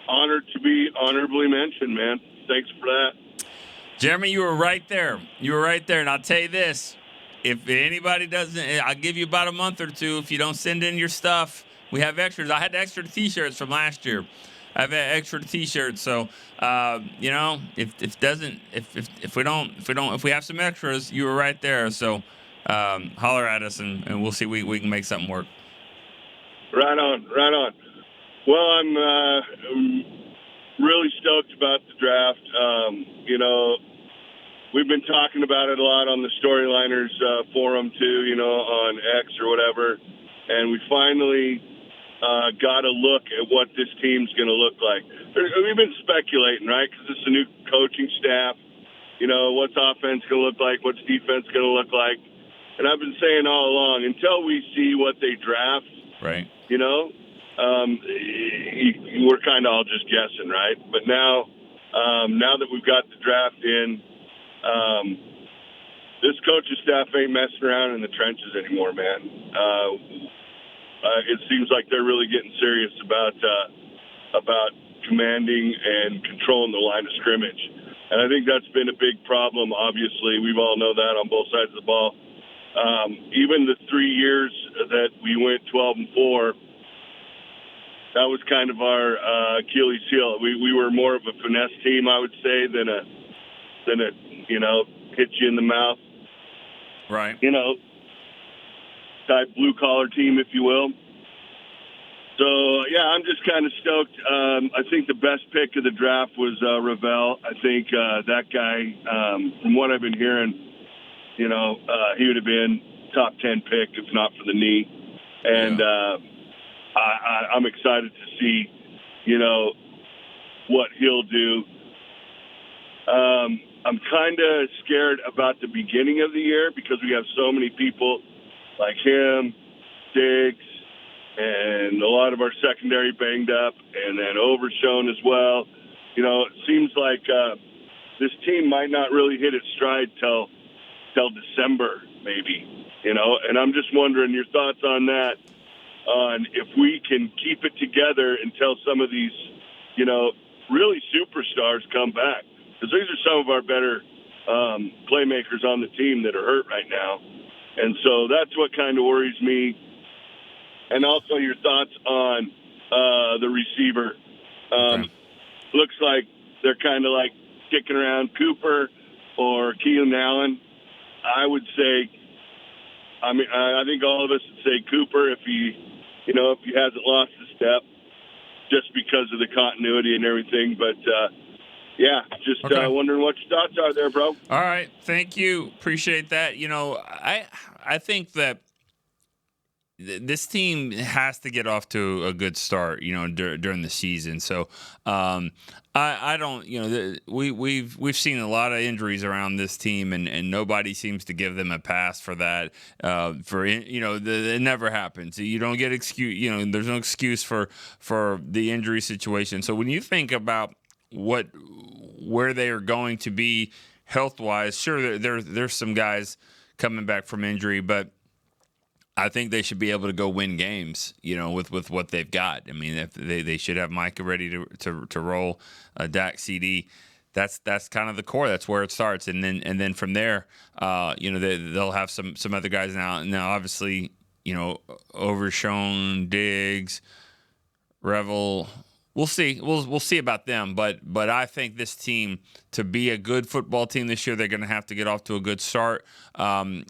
honored to be honorably mentioned, man. Thanks for that. Jeremy, you were right there. And I'll tell you this. If anybody doesn't, I'll give you about a month or two. If you don't send in your stuff, we have extras. I had extra T-shirts from last year. I have extra T-shirts, so if we have some extras, you were right there. So holler at us, and we'll see we can make something work. Right on. Well, I'm really stoked about the draft. We've been talking about it a lot on the Storyliners forum too, on X or whatever, and we finally got a look at what this team's going to look like. We've been speculating, right? Because it's a new coaching staff. What's offense going to look like? What's defense going to look like? And I've been saying all along, until we see what they draft, right? We're kind of all just guessing, right? But now that we've got the draft in, this coaching staff ain't messing around in the trenches anymore, man. it seems like they're really getting serious about commanding and controlling the line of scrimmage. And I think that's been a big problem, obviously. We all know that on both sides of the ball. Even the 3 years that we went 12-4, that was kind of our Achilles heel. We were more of a finesse team, I would say, than a hit you in the mouth, right? Type blue collar team, if you will. So yeah, I'm just kind of stoked. I think the best pick of the draft was Ravel. I think that guy, from what I've been hearing, he would have been top 10 pick if not for the knee. And I'm excited to see, what he'll do. I'm kind of scared about the beginning of the year because we have so many people like him, Diggs, and a lot of our secondary banged up, and then Overshown as well. It seems like this team might not really hit its stride till December, maybe. And I'm just wondering your thoughts on that, on if we can keep it together until some of these, really superstars come back. Because these are some of our better playmakers on the team that are hurt right now. And so that's what kind of worries me. And also your thoughts on the receiver. Looks like they're kind of like kicking around Cooper or Keenan Allen. I would say, I think all of us would say Cooper if he hasn't lost a step, just because of the continuity and everything. But wondering what your thoughts are there, bro. All right, thank you, appreciate that. I think that this team has to get off to a good start, during the season. So I don't, we've seen a lot of injuries around this team, and nobody seems to give them a pass for that. It never happens. You don't get excuse. There's no excuse for the injury situation. So when you think about where they are going to be health-wise, sure, there's some guys coming back from injury, but I think they should be able to go win games, with what they've got. I mean, if they should have Micah ready to roll, Dak, CD. That's kind of the core. That's where it starts, and then from there, they'll have some other guys now. Now, obviously, Overshown, Diggs, Revel. We'll see. We'll see about them, but I think this team, to be a good football team this year, they're going to have to get off to a good start. And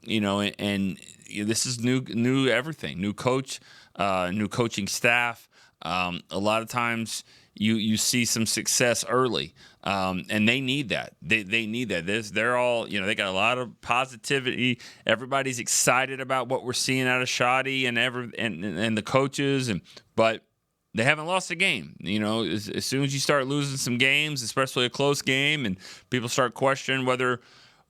this is new everything, new coach, new coaching staff. A lot of times you see some success early, and they need that. They need that. They're all, they got a lot of positivity. Everybody's excited about what we're seeing out of Shoddy and the coaches, but they haven't lost a game. As soon as you start losing some games, especially a close game, and people start questioning whether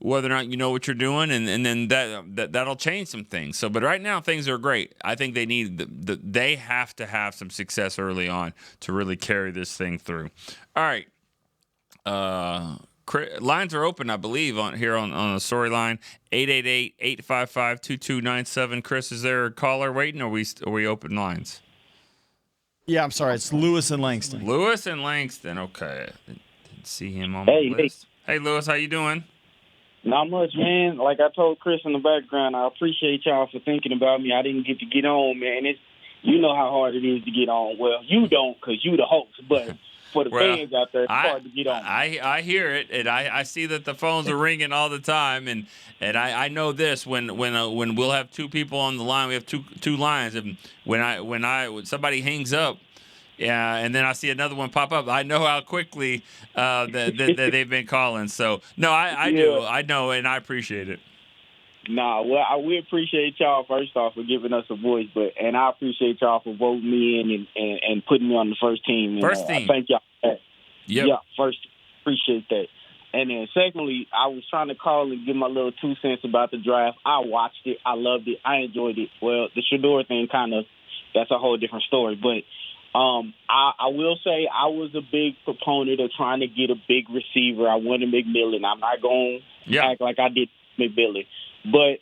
or not you know what you're doing, and then that'll change some things. So, but right now things are great. I think they they have to have some success early on to really carry this thing through. All right, lines are open, I believe, on the Storyline. 888-855-2297. Chris, is there a caller waiting? Or are we open lines? Yeah, I'm sorry. It's Lewis and Langston. Lewis and Langston. Okay. Didn't see him on the list. Hey, Lewis, how you doing? Not much, man. Like I told Chris in the background, I appreciate y'all for thinking about me. I didn't get to get on, man. You know how hard it is to get on. Well, you don't because you the host, but for the fans out there, it's hard to get on. I hear it, and I see that the phones are ringing all the time, and I know this when we'll have two people on the line, we have two lines, and when somebody hangs up, and then I see another one pop up, I know how quickly that they've been calling. So no, I do, I know, and I appreciate it. We appreciate y'all first off for giving us a voice, and I appreciate y'all for voting me in and putting me on the first team. First team. I thank y'all for that. Yep. Yeah, first, appreciate that. And then secondly, I was trying to call and give my little 2 cents about the draft. I watched it. I loved it. I enjoyed it. Well, the Shador thing that's a whole different story. But I will say I was a big proponent of trying to get a big receiver. I wanted McMillan. I'm not going to act like I did McMillan. But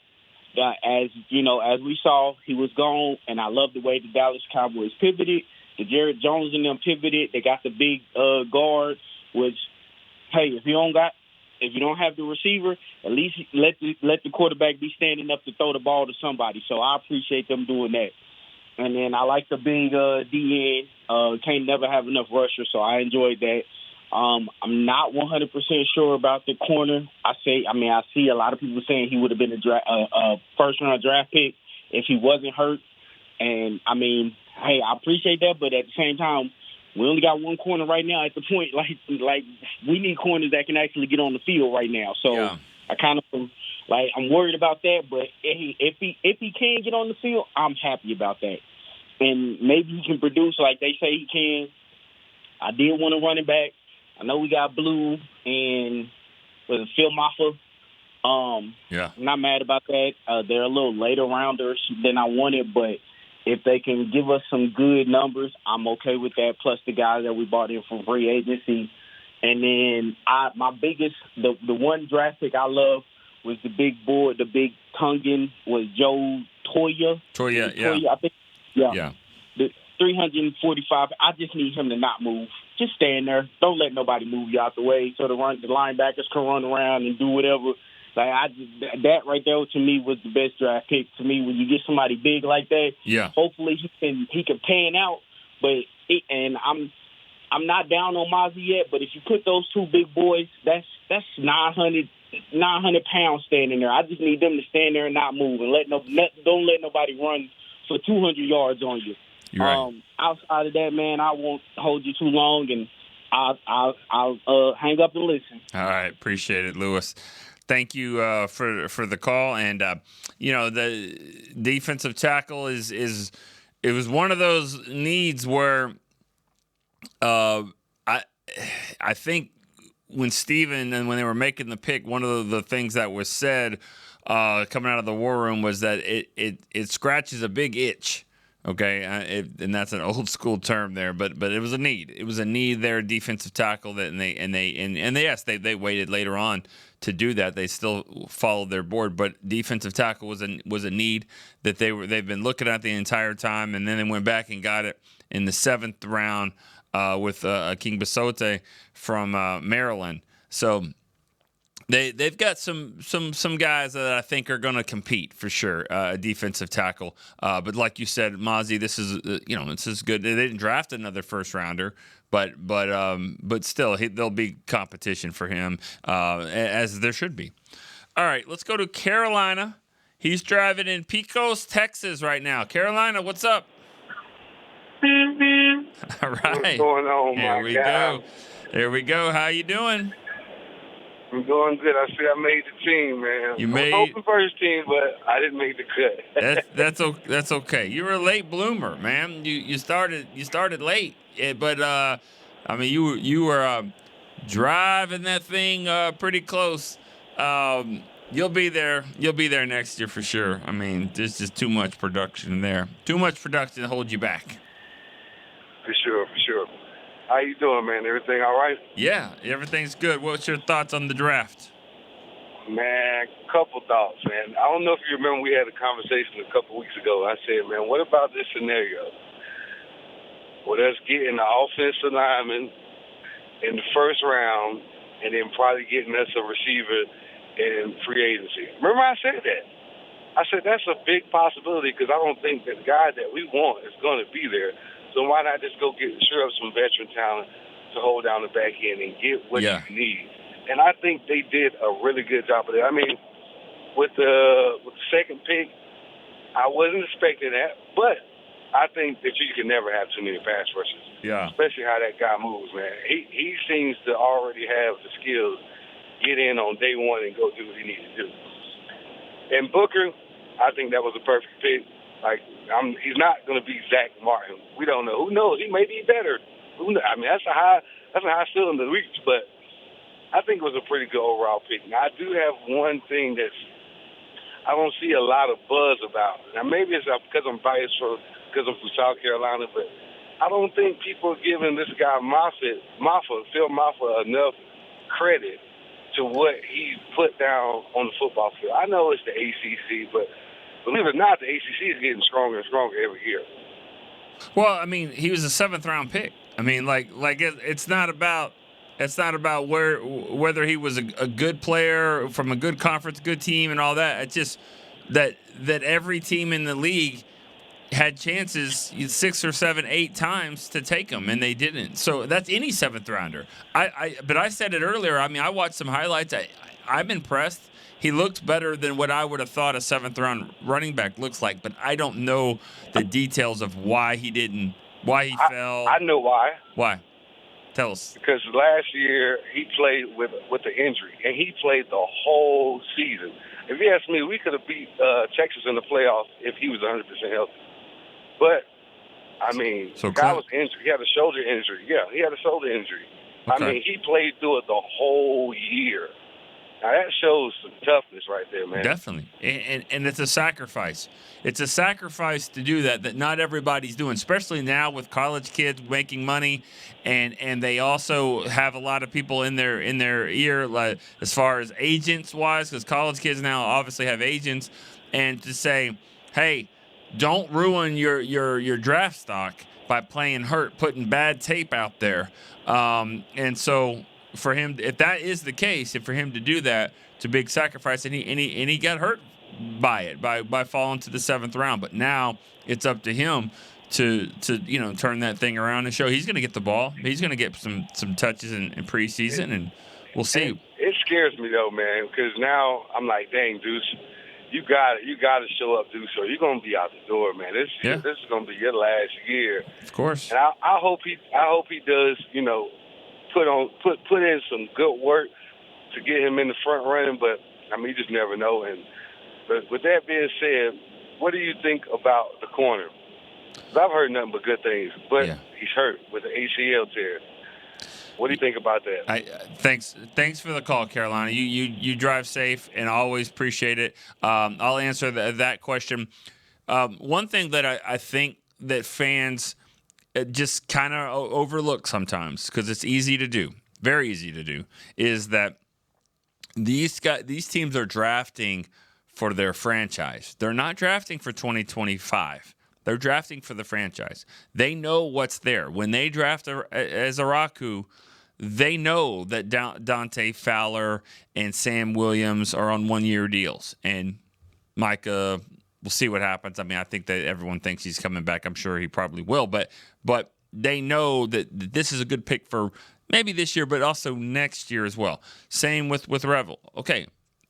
as you know, as we saw, he was gone, and I love the way the Dallas Cowboys pivoted. The Jared Jones and them pivoted. They got the big guard, which, hey, if you don't have the receiver, at least let the quarterback be standing up to throw the ball to somebody. So I appreciate them doing that. And then I like the big DN. Can't never have enough rushers, so I enjoyed that. I'm not 100% sure about the corner. I see a lot of people saying he would have been a first-round draft pick if he wasn't hurt. And, I mean, hey, I appreciate that, but at the same time, we only got one corner right now at the point. Like we need corners that can actually get on the field right now. So I kind of I'm worried about that. But if he can get on the field, I'm happy about that. And maybe he can produce like they say he can. I did want a running back. I know we got Blue and Phil Maffa. I'm not mad about that. They're a little later rounders than I wanted, but if they can give us some good numbers, I'm okay with that, plus the guys that we bought in from free agency. And then the one draft pick I love was the big boy, the big Tongan, was Joe Toya. Toya, I think. Yeah. The 345. I just need him to not move. Just stand there. Don't let nobody move you out the way so the linebackers can run around and do whatever. That right there to me was the best draft pick. To me, when you get somebody big like that, hopefully he can pan out. And I'm not down on Mozzie yet, but if you put those two big boys, that's 900 pounds standing there. I just need them to stand there and not move and don't let nobody run for 200 yards on you. Right. Outside of that, man, I won't hold you too long, and I'll hang up and listen. All right, appreciate it, Lewis. Thank you for the call. And the defensive tackle it was one of those needs where I think when Steven and when they were making the pick, one of the things that was said coming out of the war room was that it scratches a big itch. Okay, and that's an old school term there, but it was a need. It was a need there, defensive tackle, that they waited later on to do that. They still followed their board, but defensive tackle was a need that they've been looking at the entire time, and then they went back and got it in the 7th round with King Basote from Maryland. So they've got some guys that I think are going to compete for sure, defensive tackle. But like you said, Mozzie, this is good. They didn't draft another first rounder, but still there'll be competition for him, as there should be. All right, let's go to Carolina. He's driving in Pecos, Texas right now. Carolina, what's up? All right. What's going on, Here we go. There we go. How you doing? I'm doing good. I see I made the team, man. I was hoping first team, but I didn't make the cut. That's okay. You were a late bloomer, man. You started late, but I mean you were driving that thing pretty close. You'll be there. You'll be there next year for sure. I mean, there's just too much production there. Too much production to hold you back. For sure. How you doing, man? Everything all right? Yeah, everything's good. What's your thoughts on the draft? Man, couple thoughts, man. I don't know if you remember we had a conversation a couple weeks ago. I said, man, what about this scenario? With us getting the offensive lineman in the first round and then probably getting us a receiver in free agency. Remember I said that? I said that's a big possibility because I don't think that the guy that we want is going to be there. So why not just go sure up some veteran talent to hold down the back end and get what you need? And I think they did a really good job of that. I mean, with the second pick, I wasn't expecting that, but I think that you can never have too many pass rushers. Yeah. Especially how that guy moves, man. He seems to already have the skills, get in on day one and go do what he needs to do. And Booker, I think that was a perfect pick. He's not going to be Zach Martin. We don't know. Who knows? He may be better. I mean, that's a high ceiling to reach, but I think it was a pretty good overall pick. Now, I do have one thing I don't see a lot of buzz about. Now, maybe it's because I'm biased because I'm from South Carolina, but I don't think people are giving this guy Phil Maffa, enough credit to what he put down on the football field. I know it's the ACC, but believe it or not, the ACC is getting stronger and stronger every year. Well, I mean, he was a 7th-round pick. I mean, it's not about whether he was a good player from a good conference, good team, and all that. It's just that every team in the league had chances 6 or 7, 8 times to take him, and they didn't. So that's any 7th-rounder. But I said it earlier. I mean, I watched some highlights. I'm impressed. He looked better than what I would have thought a 7th-round running back looks like, but I don't know the details of why he fell. I know why. Why? Tell us. Because last year he played with an injury, and he played the whole season. If you ask me, we could have beat Texas in the playoffs if he was 100% healthy. But, I mean, the guy was injured. He had a shoulder injury. Yeah, he had a shoulder injury. Okay. I mean, he played through it the whole year. Now, that shows some toughness right there, man. Definitely. And it's a sacrifice. It's a sacrifice to do that not everybody's doing, especially now with college kids making money, and they also have a lot of people in their ear, like as far as agents-wise, because college kids now obviously have agents, and to say, hey, don't ruin your draft stock by playing hurt, putting bad tape out there. And so for him, if that is the case, if for him to do that, it's a big sacrifice, and he got hurt by it, by falling to the 7th round. But now it's up to him to turn that thing around and show he's going to get the ball. He's going to get some touches in preseason, and we'll see. It scares me though, man, because now I'm like, dang, Deuce, you got to show up, Deuce, or you're going to be out the door, man. This is going to be your last year. Of course. And I hope he does, put in some good work to get him in the front running, but I mean, you just never know. But with that being said, what do you think about the corner? 'Cause I've heard nothing but good things, but he's hurt with the ACL tear. What do you think about that? Thanks for the call, Carolina. You drive safe, and I always appreciate it. I'll answer that question. One thing that I think that fans just kind of overlook sometimes, because it's easy to do, very easy to do, is that these teams are drafting for their franchise. They're not drafting for 2025. They're drafting for the franchise. They know what's there. When they draft as Araku, they know that Dante Fowler and Sam Williams are on 1-year deals. And Micah, we'll see what happens. I mean, I think that everyone thinks he's coming back. I'm sure he probably will. But they know that this is a good pick for maybe this year, but also next year as well. Same with Revel. Okay,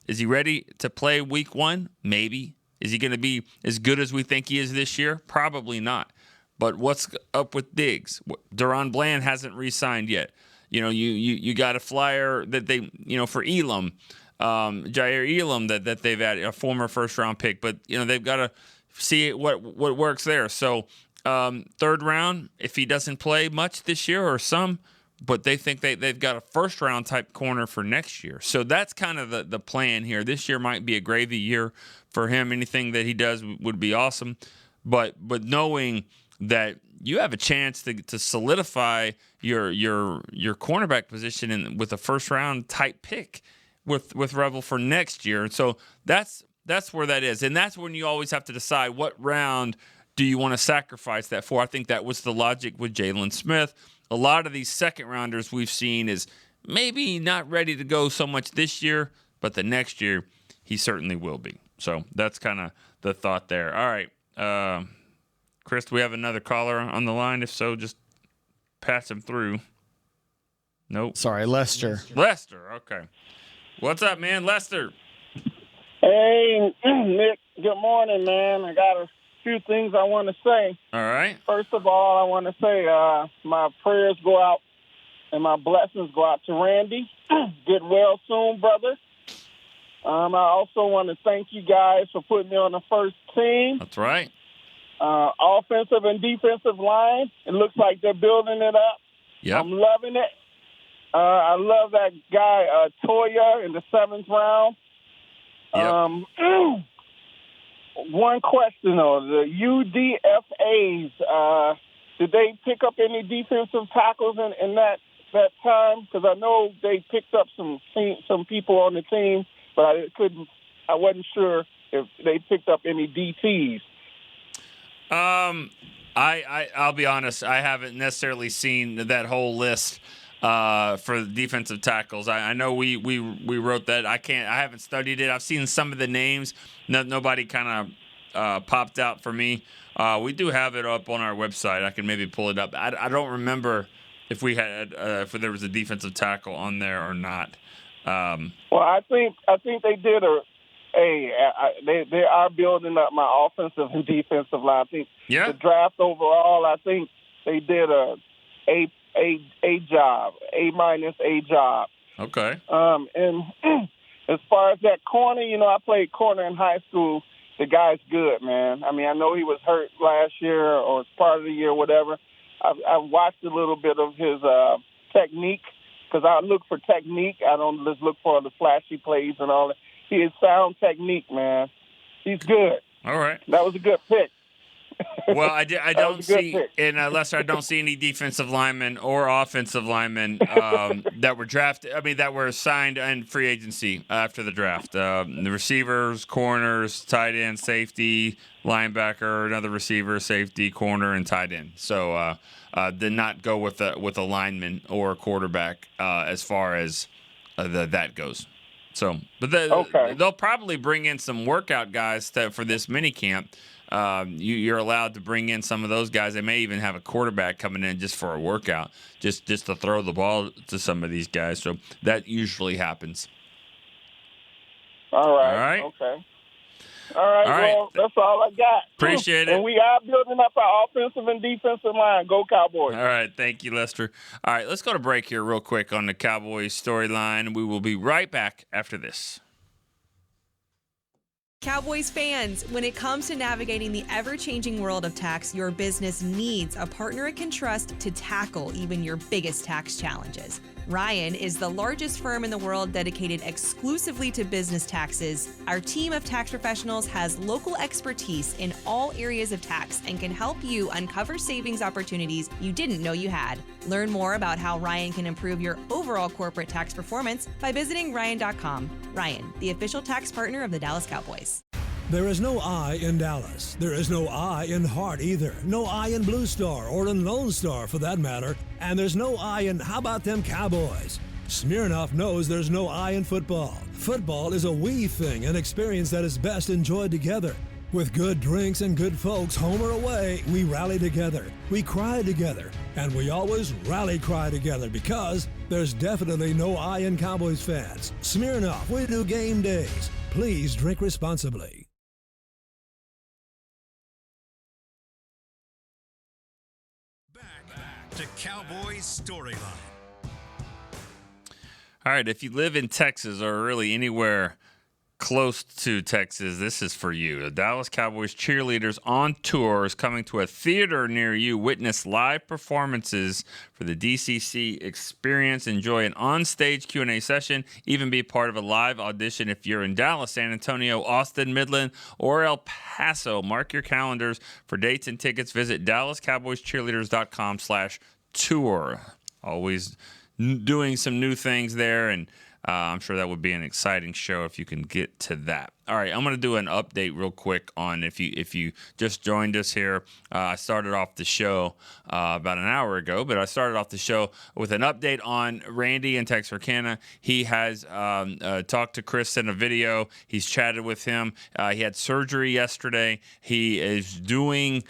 is he ready to play week 1? Maybe. Is he going to be as good as we think he is this year? Probably not. But what's up with Diggs? Deron Bland hasn't re-signed yet. You got a flyer that they, for Elam, Jair Elam, that they've added, a former first-round pick. But, they've got to see what works there. So 3rd round, if he doesn't play much this year or some, but they think they've got a first-round type corner for next year. So that's kind of the plan here. This year might be a gravy year for him. Anything that he does would be awesome. But knowing that you have a chance to solidify your cornerback position with a first-round type pick with Revel for next year. So that's where that is. And that's when you always have to decide what round do you want to sacrifice that for. I think that was the logic with Jalen Smith. A lot of these second-rounders we've seen is maybe not ready to go so much this year, but the next year he certainly will be. So that's kind of the thought there. All right. Chris, do we have another caller on the line? If so, just pass him through. Nope. Sorry, Lester. Lester, okay. What's up, man? Lester. Hey, Nick, good morning, man. I got a few things I want to say. All right. First of all, I want to say my prayers go out and my blessings go out to Randy. Get well soon, brother. I also want to thank you guys for putting me on the first team. That's right. Offensive and defensive line, it looks like they're building it up. Yep. I'm loving it. I love that guy, Toya, in the 7th round. Yep. One question, though. The UDFAs, did they pick up any defensive tackles in that that time? Because I know they picked up some people on the team, but I wasn't sure if they picked up any DTs. I'll be honest. I haven't necessarily seen that whole list for defensive tackles. I know we wrote that. I haven't studied it. I've seen some of the names. Nobody kind of popped out for me. We do have it up on our website. I can maybe pull it up. I don't remember if we had if there was a defensive tackle on there or not. Well, I think they did they are building up my offensive and defensive line. I think the draft overall, I think they did a job, A- job. Okay. And as far as that corner, I played corner in high school. The guy's good, man. I mean, I know he was hurt last year or it's part of the year, whatever. I've watched a little bit of his technique because I look for technique. I don't just look for the flashy plays and all that. He has sound technique, man. He's good. All right. That was a good pick. Well, I don't see, and Lester, I don't see any defensive linemen or offensive linemen that were drafted. I mean, that were signed in free agency after the draft. The receivers, corners, tight end, safety, linebacker, another receiver, safety, corner, and tight end. So did not go with a lineman or a quarterback as far as that goes. So, but they'll probably bring in some workout guys for this mini camp. You're allowed to bring in some of those guys. They may even have a quarterback coming in just for a workout, just to throw the ball to some of these guys. So that usually happens. All right. All right. Okay. All right. Well, that's all I got. Appreciate it. And we are building up our offensive and defensive line. Go Cowboys. All right. Thank you, Lester. All right. Let's go to break here real quick on the Cowboys storyline. We will be right back after this. Cowboys fans, when it comes to navigating the ever-changing world of tax, your business needs a partner it can trust to tackle even your biggest tax challenges. Ryan is the largest firm in the world dedicated exclusively to business taxes. Our team of tax professionals has local expertise in all areas of tax and can help you uncover savings opportunities you didn't know you had. Learn more about how Ryan can improve your overall corporate tax performance by visiting Ryan.com. Ryan, the official tax partner of the Dallas Cowboys. There is no I in Dallas. There is no I in Hart either. No I in Blue Star or in Lone Star for that matter. And there's no I in how about them Cowboys? Smirnoff knows there's no I in football. Football is a we thing, an experience that is best enjoyed together. With good drinks and good folks, home or away, we rally together. We cry together. And we always rally cry together because there's definitely no I in Cowboys fans. Smirnoff, we do game days. Please drink responsibly. To Cowboys Storyline. All right, if you live in Texas or really anywhere close to Texas, this is for you. The Dallas Cowboys cheerleaders on tour is coming to a theater near you. Witness live performances for the DCC experience. Enjoy an on-stage Q&A session. Even be part of a live audition if you're in Dallas, San Antonio, Austin, Midland, or El Paso. Mark your calendars for dates and tickets. Visit DallasCowboysCheerleaders.com/tour. Always doing some new things there, and I'm sure that would be an exciting show if you can get to that. All right, I'm going to do an update real quick on if you just joined us here. I started off the show about an hour ago, but I started off the show with an update on Randy in Texarkana. He has talked to Chris in a video. He's chatted with him. He had surgery yesterday. He is doing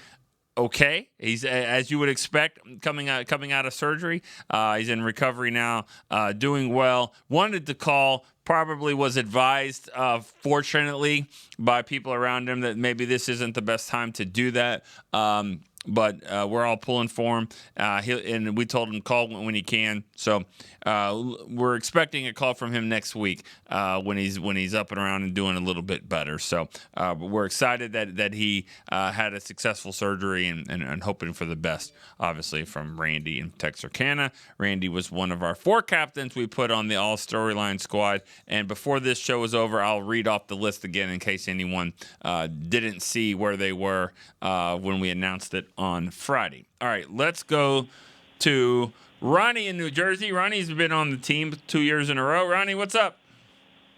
okay. He's, as you would expect, coming out of surgery. He's in recovery now, doing well. Wanted to call, probably was advised, fortunately, by people around him that maybe this isn't the best time to do that. But we're all pulling for him, and we told him to call when he can. So we're expecting a call from him next week when he's up and around and doing a little bit better. So we're excited that he had a successful surgery and hoping for the best, obviously, from Randy in Texarkana. Randy was one of our 4 captains we put on the All Storyline squad. And before this show is over, I'll read off the list again in case anyone didn't see where they were when we announced it on Friday. All right, let's go to Ronnie in New Jersey. Ronnie's been on the team 2 years in a row. Ronnie, what's up?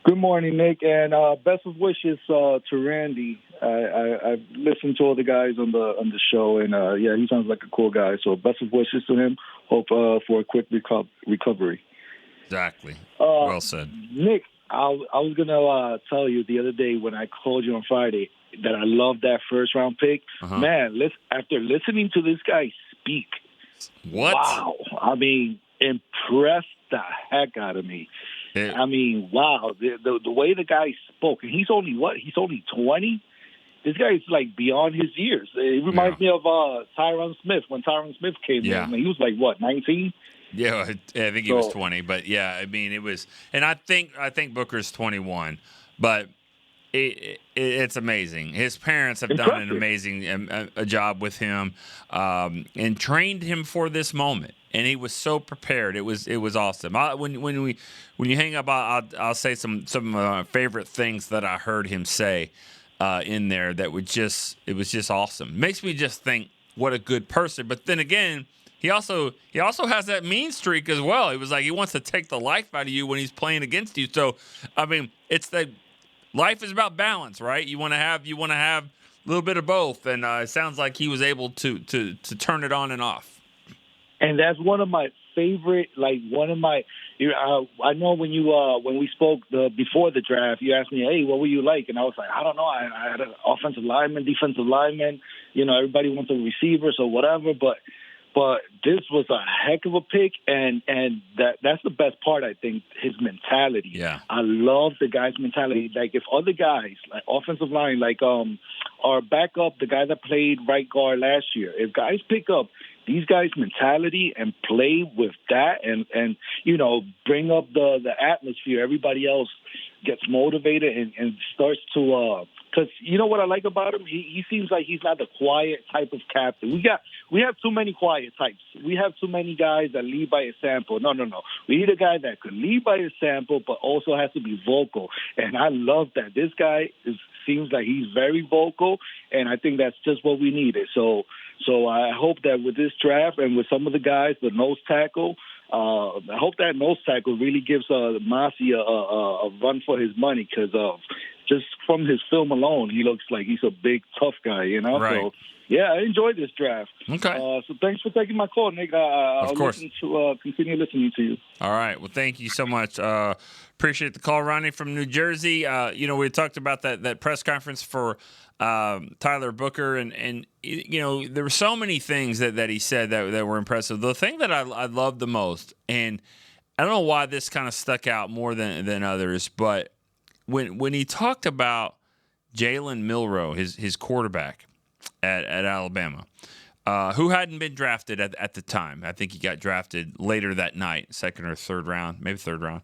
Good morning, Nick, and best of wishes to Randy. I've listened to all the guys on the show, and yeah, he sounds like a cool guy. So best of wishes to him. Hope for a quick recovery. Exactly. Well said. Nick, I was gonna tell you the other day when I called you on Friday that I love that first round pick. Man, after listening to this guy speak, wow! I mean, impressed the heck out of me. I mean, wow, the way the guy spoke, and he's only 20? This guy is like beyond his years. It reminds me of Tyron Smith when Tyron Smith came in. I mean, he was like, what, 19? Yeah, I think he was 20. But, yeah, I mean, it was – and I think Booker's 21. But it's amazing. His parents have done an amazing a job with him and trained him for this moment. And he was so prepared. It was awesome. When you hang up, I'll say some of my favorite things that I heard him say in there. It was just awesome. Makes me just think what a good person. But then again, he also has that mean streak as well. It was like he wants to take the life out of you when he's playing against you. So I mean, it's the life is about balance, right? You want to have a little bit of both. And it sounds like he was able to turn it on and off. And that's one of my favorite, I know when we spoke before the draft, you asked me, hey, what were you like? And I was like, I don't know. I had an offensive lineman, defensive lineman. Everybody wants a receiver, so whatever. But this was a heck of a pick, and that's the best part, I think, his mentality. Yeah. I love the guy's mentality. Like, if other guys, like offensive line, like our backup, the guy that played right guard last year, if guys pick up these guys' mentality and play with that and bring up the atmosphere, everybody else gets motivated and starts to because you know what I like about him? He seems like he's not the quiet type of captain. We have too many quiet types. We have too many guys that lead by example. No. We need a guy that could lead by example but also has to be vocal. And I love that. This guy seems like he's very vocal, and I think that's just what we needed. So I hope that with this draft and with some of the guys, the nose tackle, I hope that nose tackle really gives Masi a run for his money because just from his film alone, he looks like he's a big, tough guy, Right. So, yeah, I enjoyed this draft. Okay. So thanks for taking my call, Nick. I'll continue listening to you. All right. Well, thank you so much. Appreciate the call, Ronnie from New Jersey. We talked about that press conference for Tyler Booker, and there were so many things that he said that were impressive. The thing that I loved the most, and I don't know why this kind of stuck out more than others, but when he talked about Jalen Milroe, his quarterback at Alabama, who hadn't been drafted at the time. I think he got drafted later that night, second or third round, maybe third round.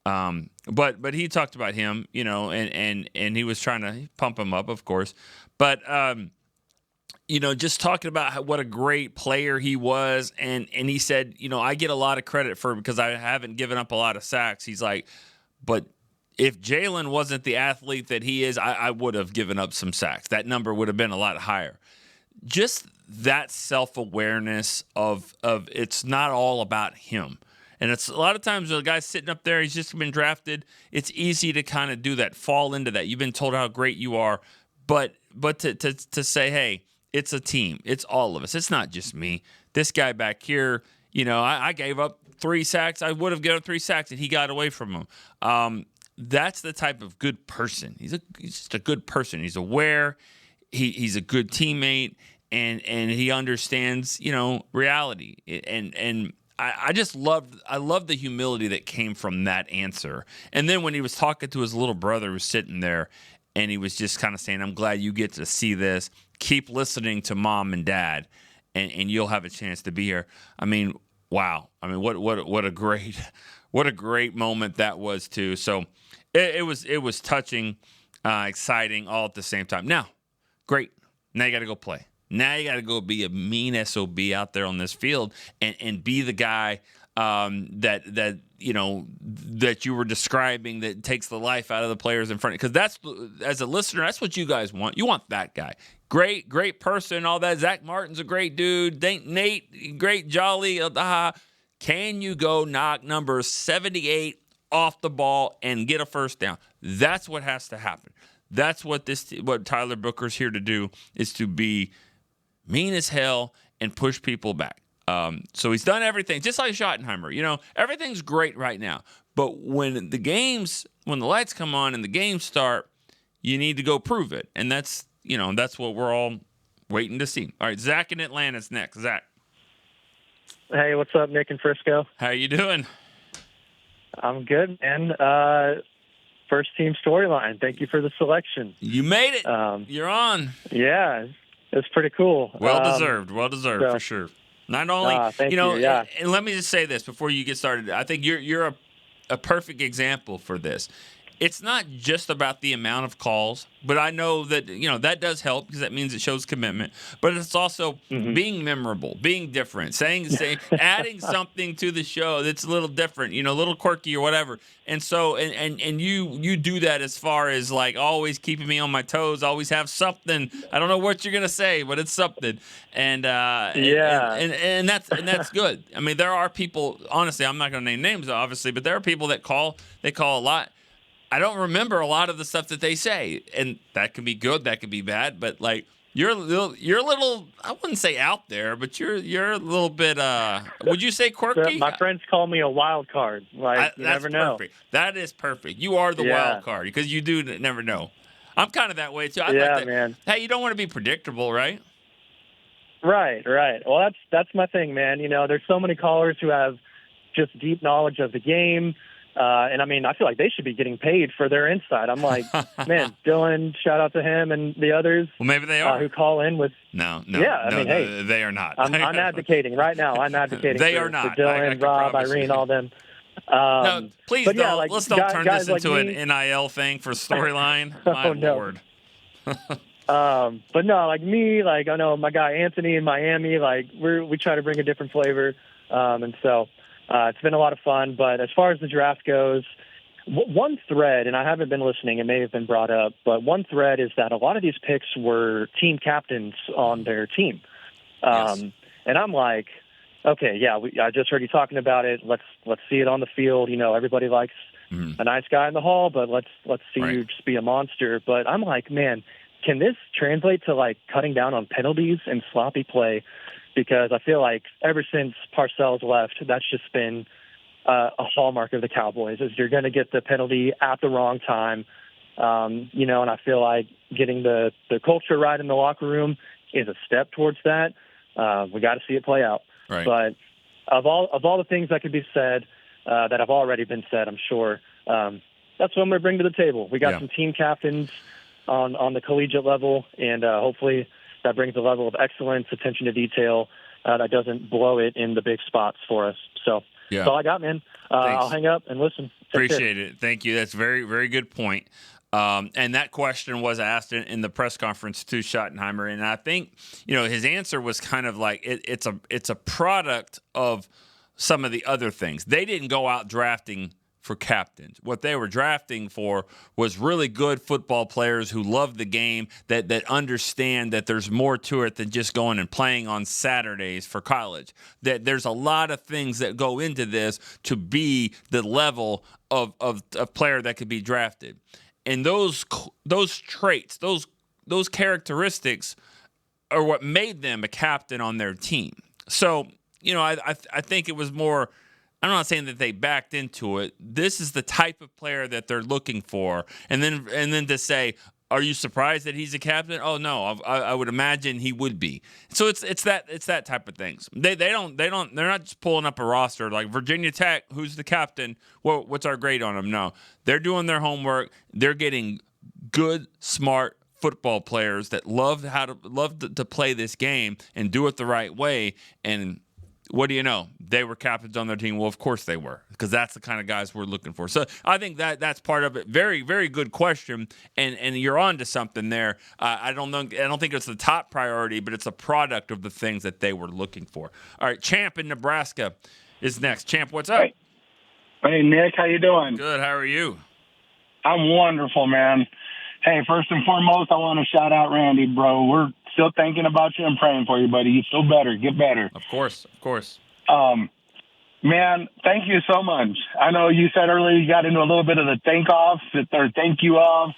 But he talked about him, and he was trying to pump him up, of course. But just talking about what a great player he was, and he said, I get a lot of credit for it because I haven't given up a lot of sacks. He's like, but if Jalen wasn't the athlete that he is, I would have given up some sacks. That number would have been a lot higher. Just that self-awareness of it's not all about him. And it's a lot of times the guy's sitting up there, he's just been drafted. It's easy to kind of do that, fall into that. You've been told how great you are, but to say, hey, it's a team. It's all of us. It's not just me. This guy back here, I gave up 3 sacks. I would have given 3 sacks, and he got away from him. That's the type of good person. He's just a good person. He's aware. He's a good teammate, and he understands, reality. And I just loved the humility that came from that answer. And then when he was talking to his little brother who was sitting there, and he was just kind of saying, I'm glad you get to see this. Keep listening to mom and dad, and you'll have a chance to be here. I mean, wow. I mean, what a great moment that was too. So it was touching, exciting, all at the same time. Now, great. Now you got to go play. Now you got to go be a mean SOB out there on this field and be the guy that you were describing that takes the life out of the players in front. Because that's, as a listener, that's what you guys want. You want that guy. Great person, all that. Zach Martin's a great dude. Nate, great, jolly. Can you go knock number 78 off the ball and get a first down? That's what has to happen. That's what Tyler Booker's here to do, is to be mean as hell and push people back. So he's done everything, just like Schottenheimer. You know, everything's great right now. But when the lights come on and the games start, you need to go prove it. And that's what we're all waiting to see. All right, Zach in Atlanta's next. Zach. Hey, what's up, Nick in Frisco? How you doing? I'm good, man. First team storyline. Thank you for the selection. You made it. You're on. Yeah, it's pretty cool. Well deserved for sure. Not only, thank you. Yeah. And let me just say this before you get started. I think you're a perfect example for this. It's not just about the amount of calls, but I know that that does help because that means it shows commitment. But it's also being memorable, being different, saying adding something to the show that's a little different, a little quirky or whatever. And so and you do that as far as like always keeping me on my toes, always have something. I don't know what you're gonna say, but it's something. And that's good. I mean, there are people. Honestly, I'm not gonna name names, obviously, but there are people that call. They call a lot. I don't remember a lot of the stuff that they say, and that can be good, that can be bad. But like you're a little, I wouldn't say out there, but you're a little bit. Would you say quirky? My friends call me a wild card. Like you never know. Perfect. That is perfect. You are the wild card because you do never know. I'm kind of that way too. Man. Hey, you don't want to be predictable, right? Right. Well, that's my thing, man. There's so many callers who have just deep knowledge of the game. And I mean, I feel like they should be getting paid for their insight. I'm like, man, Dylan, shout out to him and the others. Well, maybe they are. Who call in with. No. Yeah, I mean, hey. They are not. I'm advocating right now. I'm advocating they for, are not. for Dylan, Rob, Irene, all them. No, please don't. Yeah, Let's don't turn this into like an NIL thing for Storyline. My Lord. But no, like me, like I know my guy Anthony in Miami, like we try to bring a different flavor. And so it's been a lot of fun. But as far as the draft goes, one thread, and I haven't been listening, it may have been brought up, but one thread is that a lot of these picks were team captains on their team. Yes. And I'm like, okay, yeah, I just heard you talking about it. Let's see it on the field. Everybody likes a nice guy in the hall, but let's see you just be a monster. But I'm like, man, can this translate to like cutting down on penalties and sloppy play? Because I feel like ever since Parcells left, that's just been a hallmark of the Cowboys, is you're going to get the penalty at the wrong time. And I feel like getting the culture right in the locker room is a step towards that. We got to see it play out. Right. But of all the things that could be said that have already been said, I'm sure that's what I'm going to bring to the table. We got some team captains on the collegiate level, and hopefully that brings a level of excellence, attention to detail that doesn't blow it in the big spots for us. So that's all I got, man. I'll hang up and listen. Appreciate it. Thank you. That's a very, very good point. And that question was asked in the press conference to Schottenheimer, and I think his answer was kind of like it's a product of some of the other things. They didn't go out drafting for captains. What they were drafting for was really good football players who love the game, that understand that there's more to it than just going and playing on Saturdays for college. That there's a lot of things that go into this to be the level of player that could be drafted. And those traits, those characteristics are what made them a captain on their team. So, I think it was more, I'm not saying that they backed into it. This is the type of player that they're looking for. And then to say, are you surprised that he's a captain? Oh no, I would imagine he would be. So it's that type of things. They're not just pulling up a roster like Virginia Tech, who's the captain. What's our grade on them? No, they're doing their homework. They're getting good, smart football players that love to play this game and do it the right way. And what do you know? They were captains on their team. Well, of course they were, because that's the kind of guys we're looking for. So I think that's part of it. Very, very good question, and you're on to something there. I don't think it's the top priority, but it's a product of the things that they were looking for. All right, Champ in Nebraska is next. Champ, what's up? Hey, Nick, how you doing? Good. How are you? I'm wonderful, man. Hey, first and foremost, I want to shout out Randy, bro. We're still thinking about you and praying for you, buddy. You feel better. Get better. Of course. Man, thank you so much. I know you said earlier you got into a little bit of the thank-offs or thank-you-offs.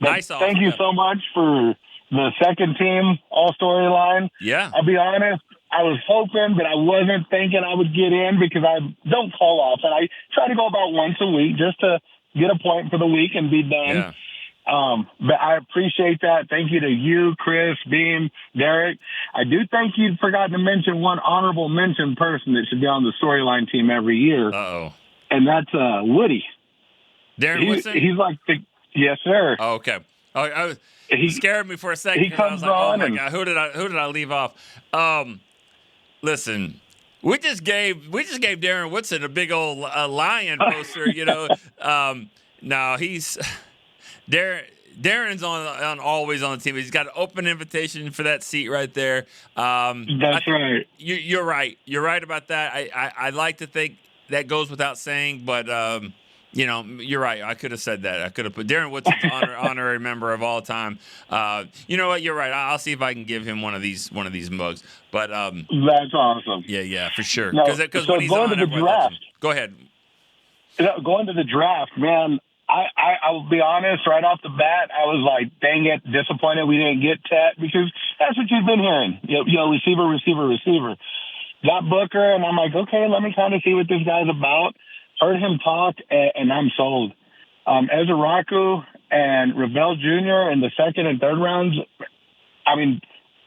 Nice off, thank you so much for the second team all-storyline. Yeah. I'll be honest, I was hoping, but I wasn't thinking I would get in because I don't call off. And I try to go about once a week just to get a point for the week and be done. Yeah. But I appreciate that. Thank you to you, Chris, Beam, Derek. I do think you'd forgotten to mention one honorable mention person that should be on the storyline team every year. Uh-oh. And that's Woody. Darren Woodson? He's like yes, sir. Oh, okay. He scared me for a second. He comes I was like, on oh my God, who did I leave off? Listen, we just gave Darren Woodson a big old lion poster, No, he's Darren's on always on the team. He's got an open invitation for that seat right there. That's right. You're right. You're right about that. I like to think that goes without saying, but you're right. I could have said that. I could have put Darren Woodson's honorary member of all time. You know what? You're right. I'll see if I can give him one of these mugs. But that's awesome. Yeah, for sure. Because when he's going on, to the draft. Go ahead. Going to the draft, man. I will be honest, right off the bat, I was like, dang it, disappointed we didn't get Tet because that's what you've been hearing. Receiver. Got Booker, and I'm like, okay, let me kind of see what this guy's about. Heard him talk, and I'm sold. Ezra Raku and Ravel Jr. in the second and third rounds, I mean,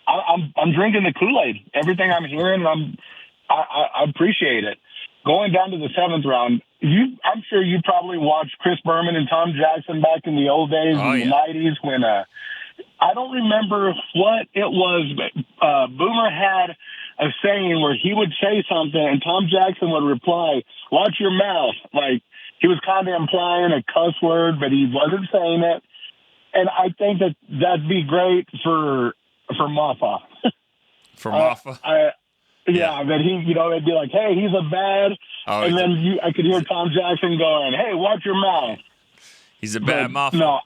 I'm drinking the Kool-Aid. Everything I'm hearing, I appreciate it. Going down to the seventh round, I'm sure you probably watched Chris Berman and Tom Jackson back in the old days in the 90s when I don't remember what it was, but Boomer had a saying where he would say something and Tom Jackson would reply, "Watch your mouth." Like he was kind of implying a cuss word, but he wasn't saying it. And I think that'd be great for Maffa. For Maffa? Yeah, that they'd be like, "Hey, he's a bad," and then I could hear Tom Jackson going, "Hey, watch your mouth." He's a bad Maffa. No,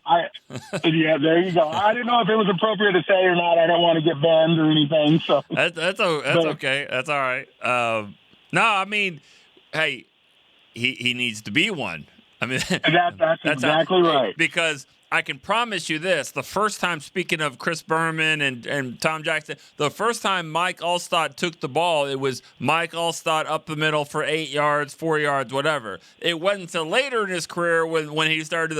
yeah, there you go. I didn't know if it was appropriate to say or not. I don't want to get banned or anything. So that's okay. That's all right. No, I mean, hey, he needs to be one. I mean, that's exactly right. Because I can promise you this: the first time, speaking of Chris Berman and Tom Jackson, the first time Mike Allstott took the ball, it was Mike Allstott up the middle for 8 yards, 4 yards, whatever. It wasn't until later in his career when he started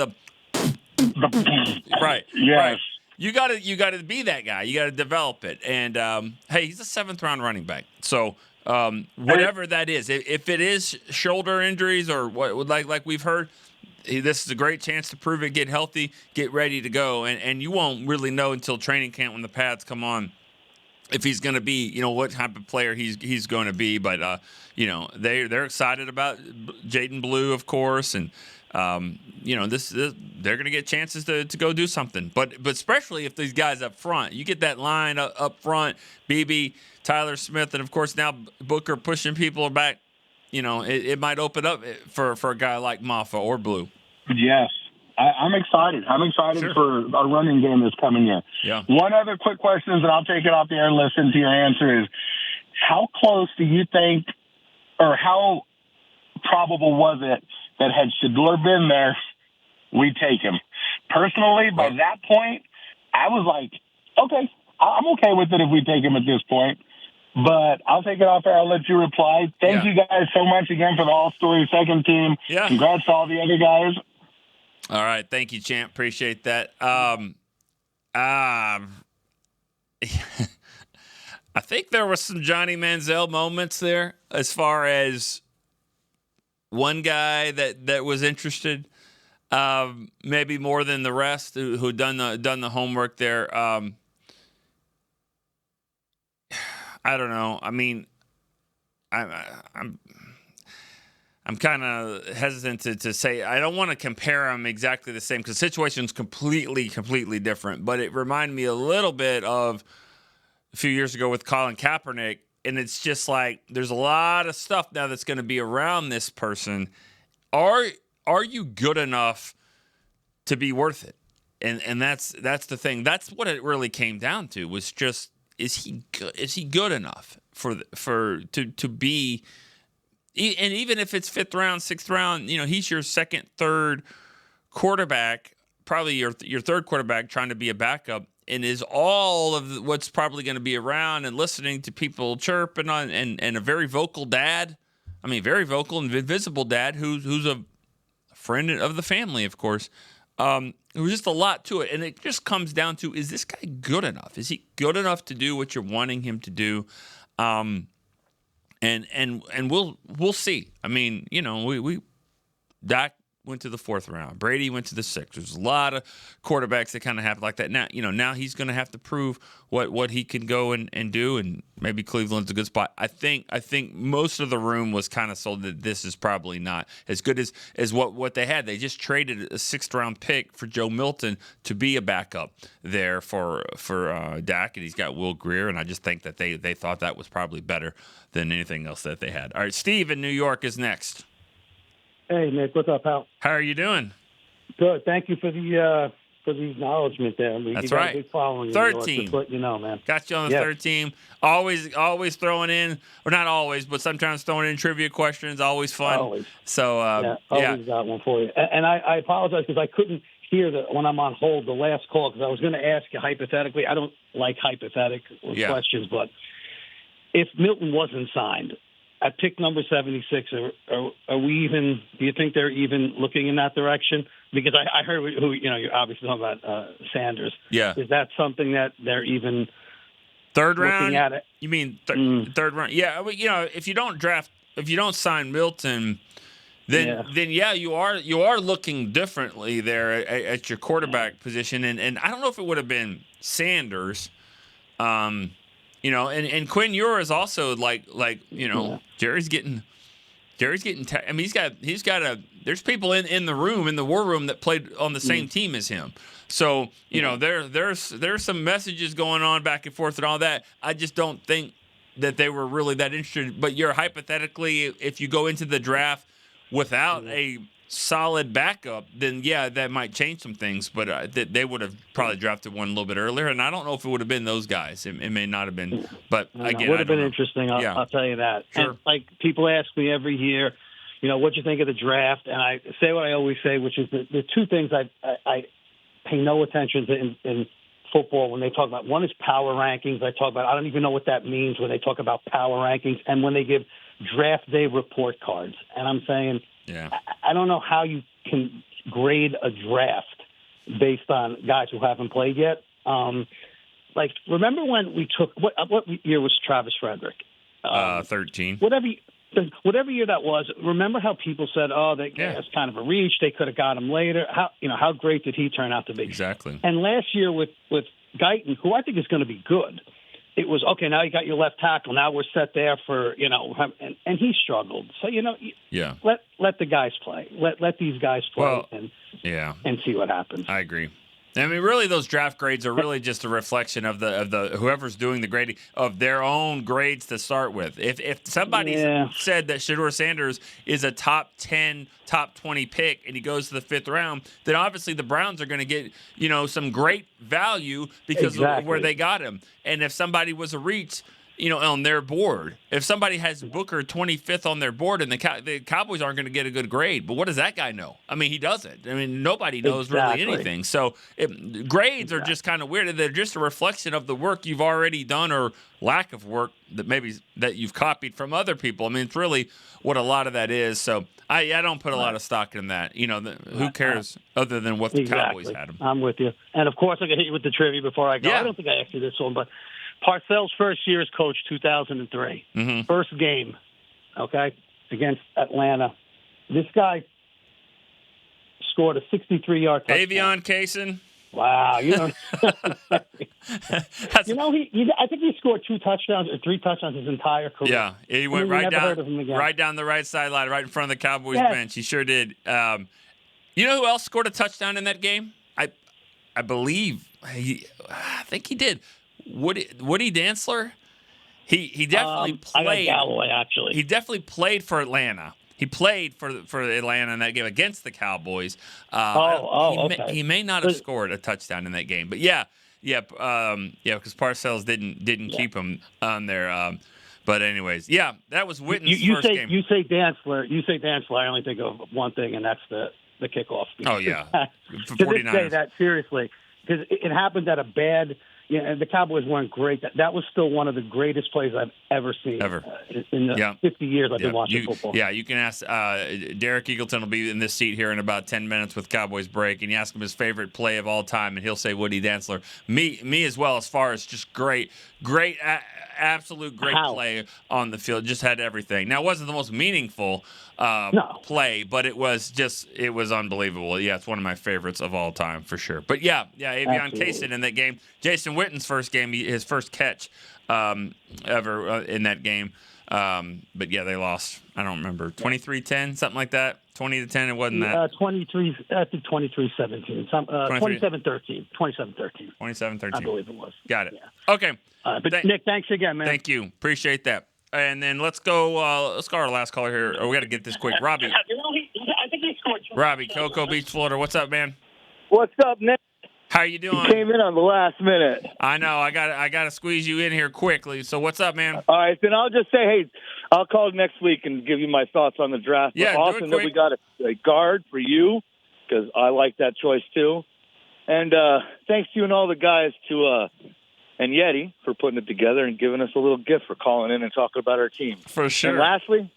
right. Yes. Right. You got to be that guy. You got to develop it. And hey, he's a 7th round running back. So whatever that is, if it is shoulder injuries or what, like we've heard. This is a great chance to prove it, get healthy, get ready to go. And you won't really know until training camp when the pads come on if he's going to be, what type of player he's going to be. But, they're excited about Jaden Blue, of course. And, this they're going to get chances to go do something. But especially if these guys up front, you get that line up front, BB, Tyler Smith, and, of course, now Booker pushing people back. It might open up for a guy like Maffa or Blue. Yes. I'm excited. I'm excited for our running game this coming year. Yeah. One other quick question, and I'll take it off the air and listen to your answer, is how close do you think, or how probable was it that had Shedeur been there, we'd take him? Personally, by that point, I was like, okay, I'm okay with it if we take him at this point. But I'll take it off air. I'll let you reply. Thank you guys so much again for the all-story second team. Yeah. Congrats to all the other guys. All right. Thank you, champ. Appreciate that. I think there was some Johnny Manziel moments there as far as one guy that was interested, maybe more than the rest who done the homework there. I don't know. I mean, I'm kind of hesitant to say. I don't want to compare them exactly the same because the situation's completely different. But it reminded me a little bit of a few years ago with Colin Kaepernick, and it's just like there's a lot of stuff now that's going to be around this person. Are you good enough to be worth it? And that's the thing. That's what it really came down to was just. Is he good enough to be and even if it's 5th round, 6th round, he's your second, third quarterback, probably your third quarterback trying to be a backup, and is all of what's probably going to be around and listening to people chirping on, and a very vocal dad. I mean, very vocal and visible dad who's a friend of the family, of course. There was just a lot to it, and it just comes down to, is this guy good enough? Is he good enough to do what you're wanting him to do? And we'll see. I mean, Dak went to the 4th round. Brady went to the 6th. There's a lot of quarterbacks that kind of happen like that. Now he's going to have to prove what he can go and do, and maybe Cleveland's a good spot. I think most of the room was kind of sold that this is probably not as good as what they had. They just traded a 6th round pick for Joe Milton to be a backup there for Dak, and he's got Will Grier, and I just think that they thought that was probably better than anything else that they had. All right, Steve in New York is next. Hey, Nick, what's up, pal? How are you doing? Good. Thank you for the acknowledgement there. That's you got right. A big following. Third team. Just let you know, man. Got you on the third team. Always throwing in, or not always, but sometimes throwing in trivia questions. Always fun. Always. So always got one for you. And I apologize because I couldn't hear when I'm on hold the last call, because I was going to ask you hypothetically. I don't like hypothetical questions, but if Milton wasn't signed at pick number 76, are we even? Do you think they're even looking in that direction? Because I heard who you're obviously talking about Sanders. Yeah, is that something that they're even third looking round? At it? You mean third round? Yeah, if you don't sign Milton, then you are looking differently there at your quarterback position, and I don't know if it would have been Sanders. And Quinn Ewers is also like Jerry's getting. I mean, he's got there's people in the room, in the war room, that played on the same team as him. So there's some messages going on back and forth and all that. I just don't think that they were really that interested. But you're hypothetically, if you go into the draft without a solid backup, then that might change some things. But they would have probably drafted one a little bit earlier, and I don't know if it would have been those guys. It may not have been, but again, it would have been interesting. I'll tell you that. Sure. And, like, people ask me every year, what'd you think of the draft? And I say what I always say, which is the two things I pay no attention to in football when they talk about. One is power rankings. I don't even know what that means when they talk about power rankings, and when they give draft day report cards. And I'm saying, I don't know how you can grade a draft based on guys who haven't played yet. Remember when we took what year was Travis Frederick? 13. Whatever year that was. Remember how people said, "Oh, that's kind of a reach. They could have got him later." How great did he turn out to be? Exactly. And last year with Guyton, who I think is going to be good. It was, okay, now you got your left tackle. Now we're set there for, and he struggled. So, let the guys play. Let these guys play and see what happens. I agree. I mean, really, those draft grades are really just a reflection of the whoever's doing the grading of their own grades to start with. If somebody said that Shedeur Sanders is a top 10, top 20 pick and he goes to the 5th round, then obviously the Browns are going to get some great value because of where they got him. And if somebody was a reach, on their board, if somebody has Booker 25th on their board, and the Cowboys aren't going to get a good grade, but what does that guy know? I mean, he doesn't. I mean, nobody knows really anything. So grades are just kind of weird. They're just a reflection of the work you've already done or lack of work that you've copied from other people. I mean, it's really what a lot of that is. So I don't put a lot of stock in that. Who cares other than what the Cowboys had them. I'm with you. And of course, I can hit you with the trivia before I go. I don't think I asked you this one, but Parcells' first year as coach, 2003. Mm-hmm. First game, against Atlanta. This guy scored a 63-yard touchdown. Avion Kaysen. Wow. I think he scored 2 touchdowns or 3 touchdowns his entire career. Yeah, he went right down the right sideline, right in front of the Cowboys bench. He sure did. You know who else scored a touchdown in that game? I believe I think he did. Woody Dantzler, he definitely played. I got Galloway, actually. He definitely played for Atlanta. He played for Atlanta in that game against the Cowboys. Okay. He may not have scored a touchdown in that game, but because Parcells didn't keep him on there. But anyways, yeah, that was Witten's you first say, game. You say Dantzler. I only think of one thing, and that's the kickoff. Oh, yeah. To this 49ers. day, that seriously, because it happened at a bad. Yeah, and the Cowboys weren't great. That was still one of the greatest plays I've ever seen in the 50 years I've been watching football. Yeah, you can ask Derek Eagleton will be in this seat here in about 10 minutes with Cowboys break, and you ask him his favorite play of all time, and he'll say Woody Dantzler. Me as well, as far as just great, absolute great play on the field. Just had everything. Now, it wasn't the most meaningful play, but it was unbelievable. Yeah, it's one of my favorites of all time for sure. But yeah, Avion Kaysen in that game. Jason Witten's first game, his first catch ever in that game. But yeah, they lost. I don't remember 23-10, something like that. 20-10. It wasn't that. 23. I think 23-17. 27-13. 27-13. I believe it was. Got it. Yeah. Okay. But Nick, thanks again, man. Thank you. Appreciate that. And then let's go. Let's go our last caller here. Oh, we got to get this quick. Robbie. I think he scored. Robbie, Cocoa Beach, Florida. What's up, man? What's up, Nick? How you doing? You came in on the last minute. I know. I got to squeeze you in here quickly. So what's up, man? All right, then I'll just say, hey, I'll call next week and give you my thoughts on the draft. Yeah, but awesome that we got a guard for you because I like that choice too. And thanks to you and all the guys and Yeti for putting it together and giving us a little gift for calling in and talking about our team. For sure. And lastly,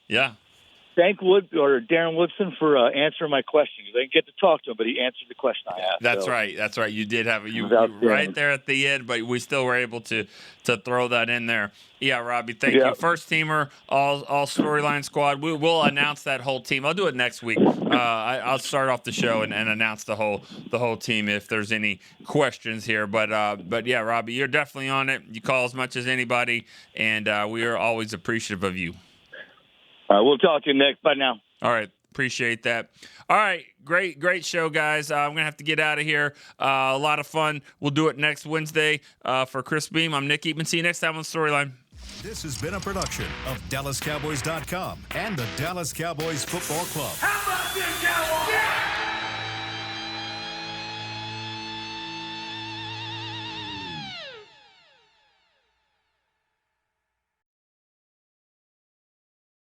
thank Darren Woodson for answering my question. I didn't get to talk to him, but he answered the question I asked. That's right. That's right. You did have you right there at the end, but we still were able to throw that in there. Yeah, Robbie, thank you. First teamer, all StoryLine squad. We'll announce that whole team. I'll do it next week. I'll start off the show and announce the whole team if there's any questions here. But yeah, Robbie, you're definitely on it. You call as much as anybody, and we are always appreciative of you. All right, we'll talk to you, Nick. Bye now. All right. Appreciate that. All right. Great show, guys. I'm going to have to get out of here. A lot of fun. We'll do it next Wednesday for Chris Beam. I'm Nick Eatman. See you next time on StoryLine. This has been a production of DallasCowboys.com and the Dallas Cowboys Football Club.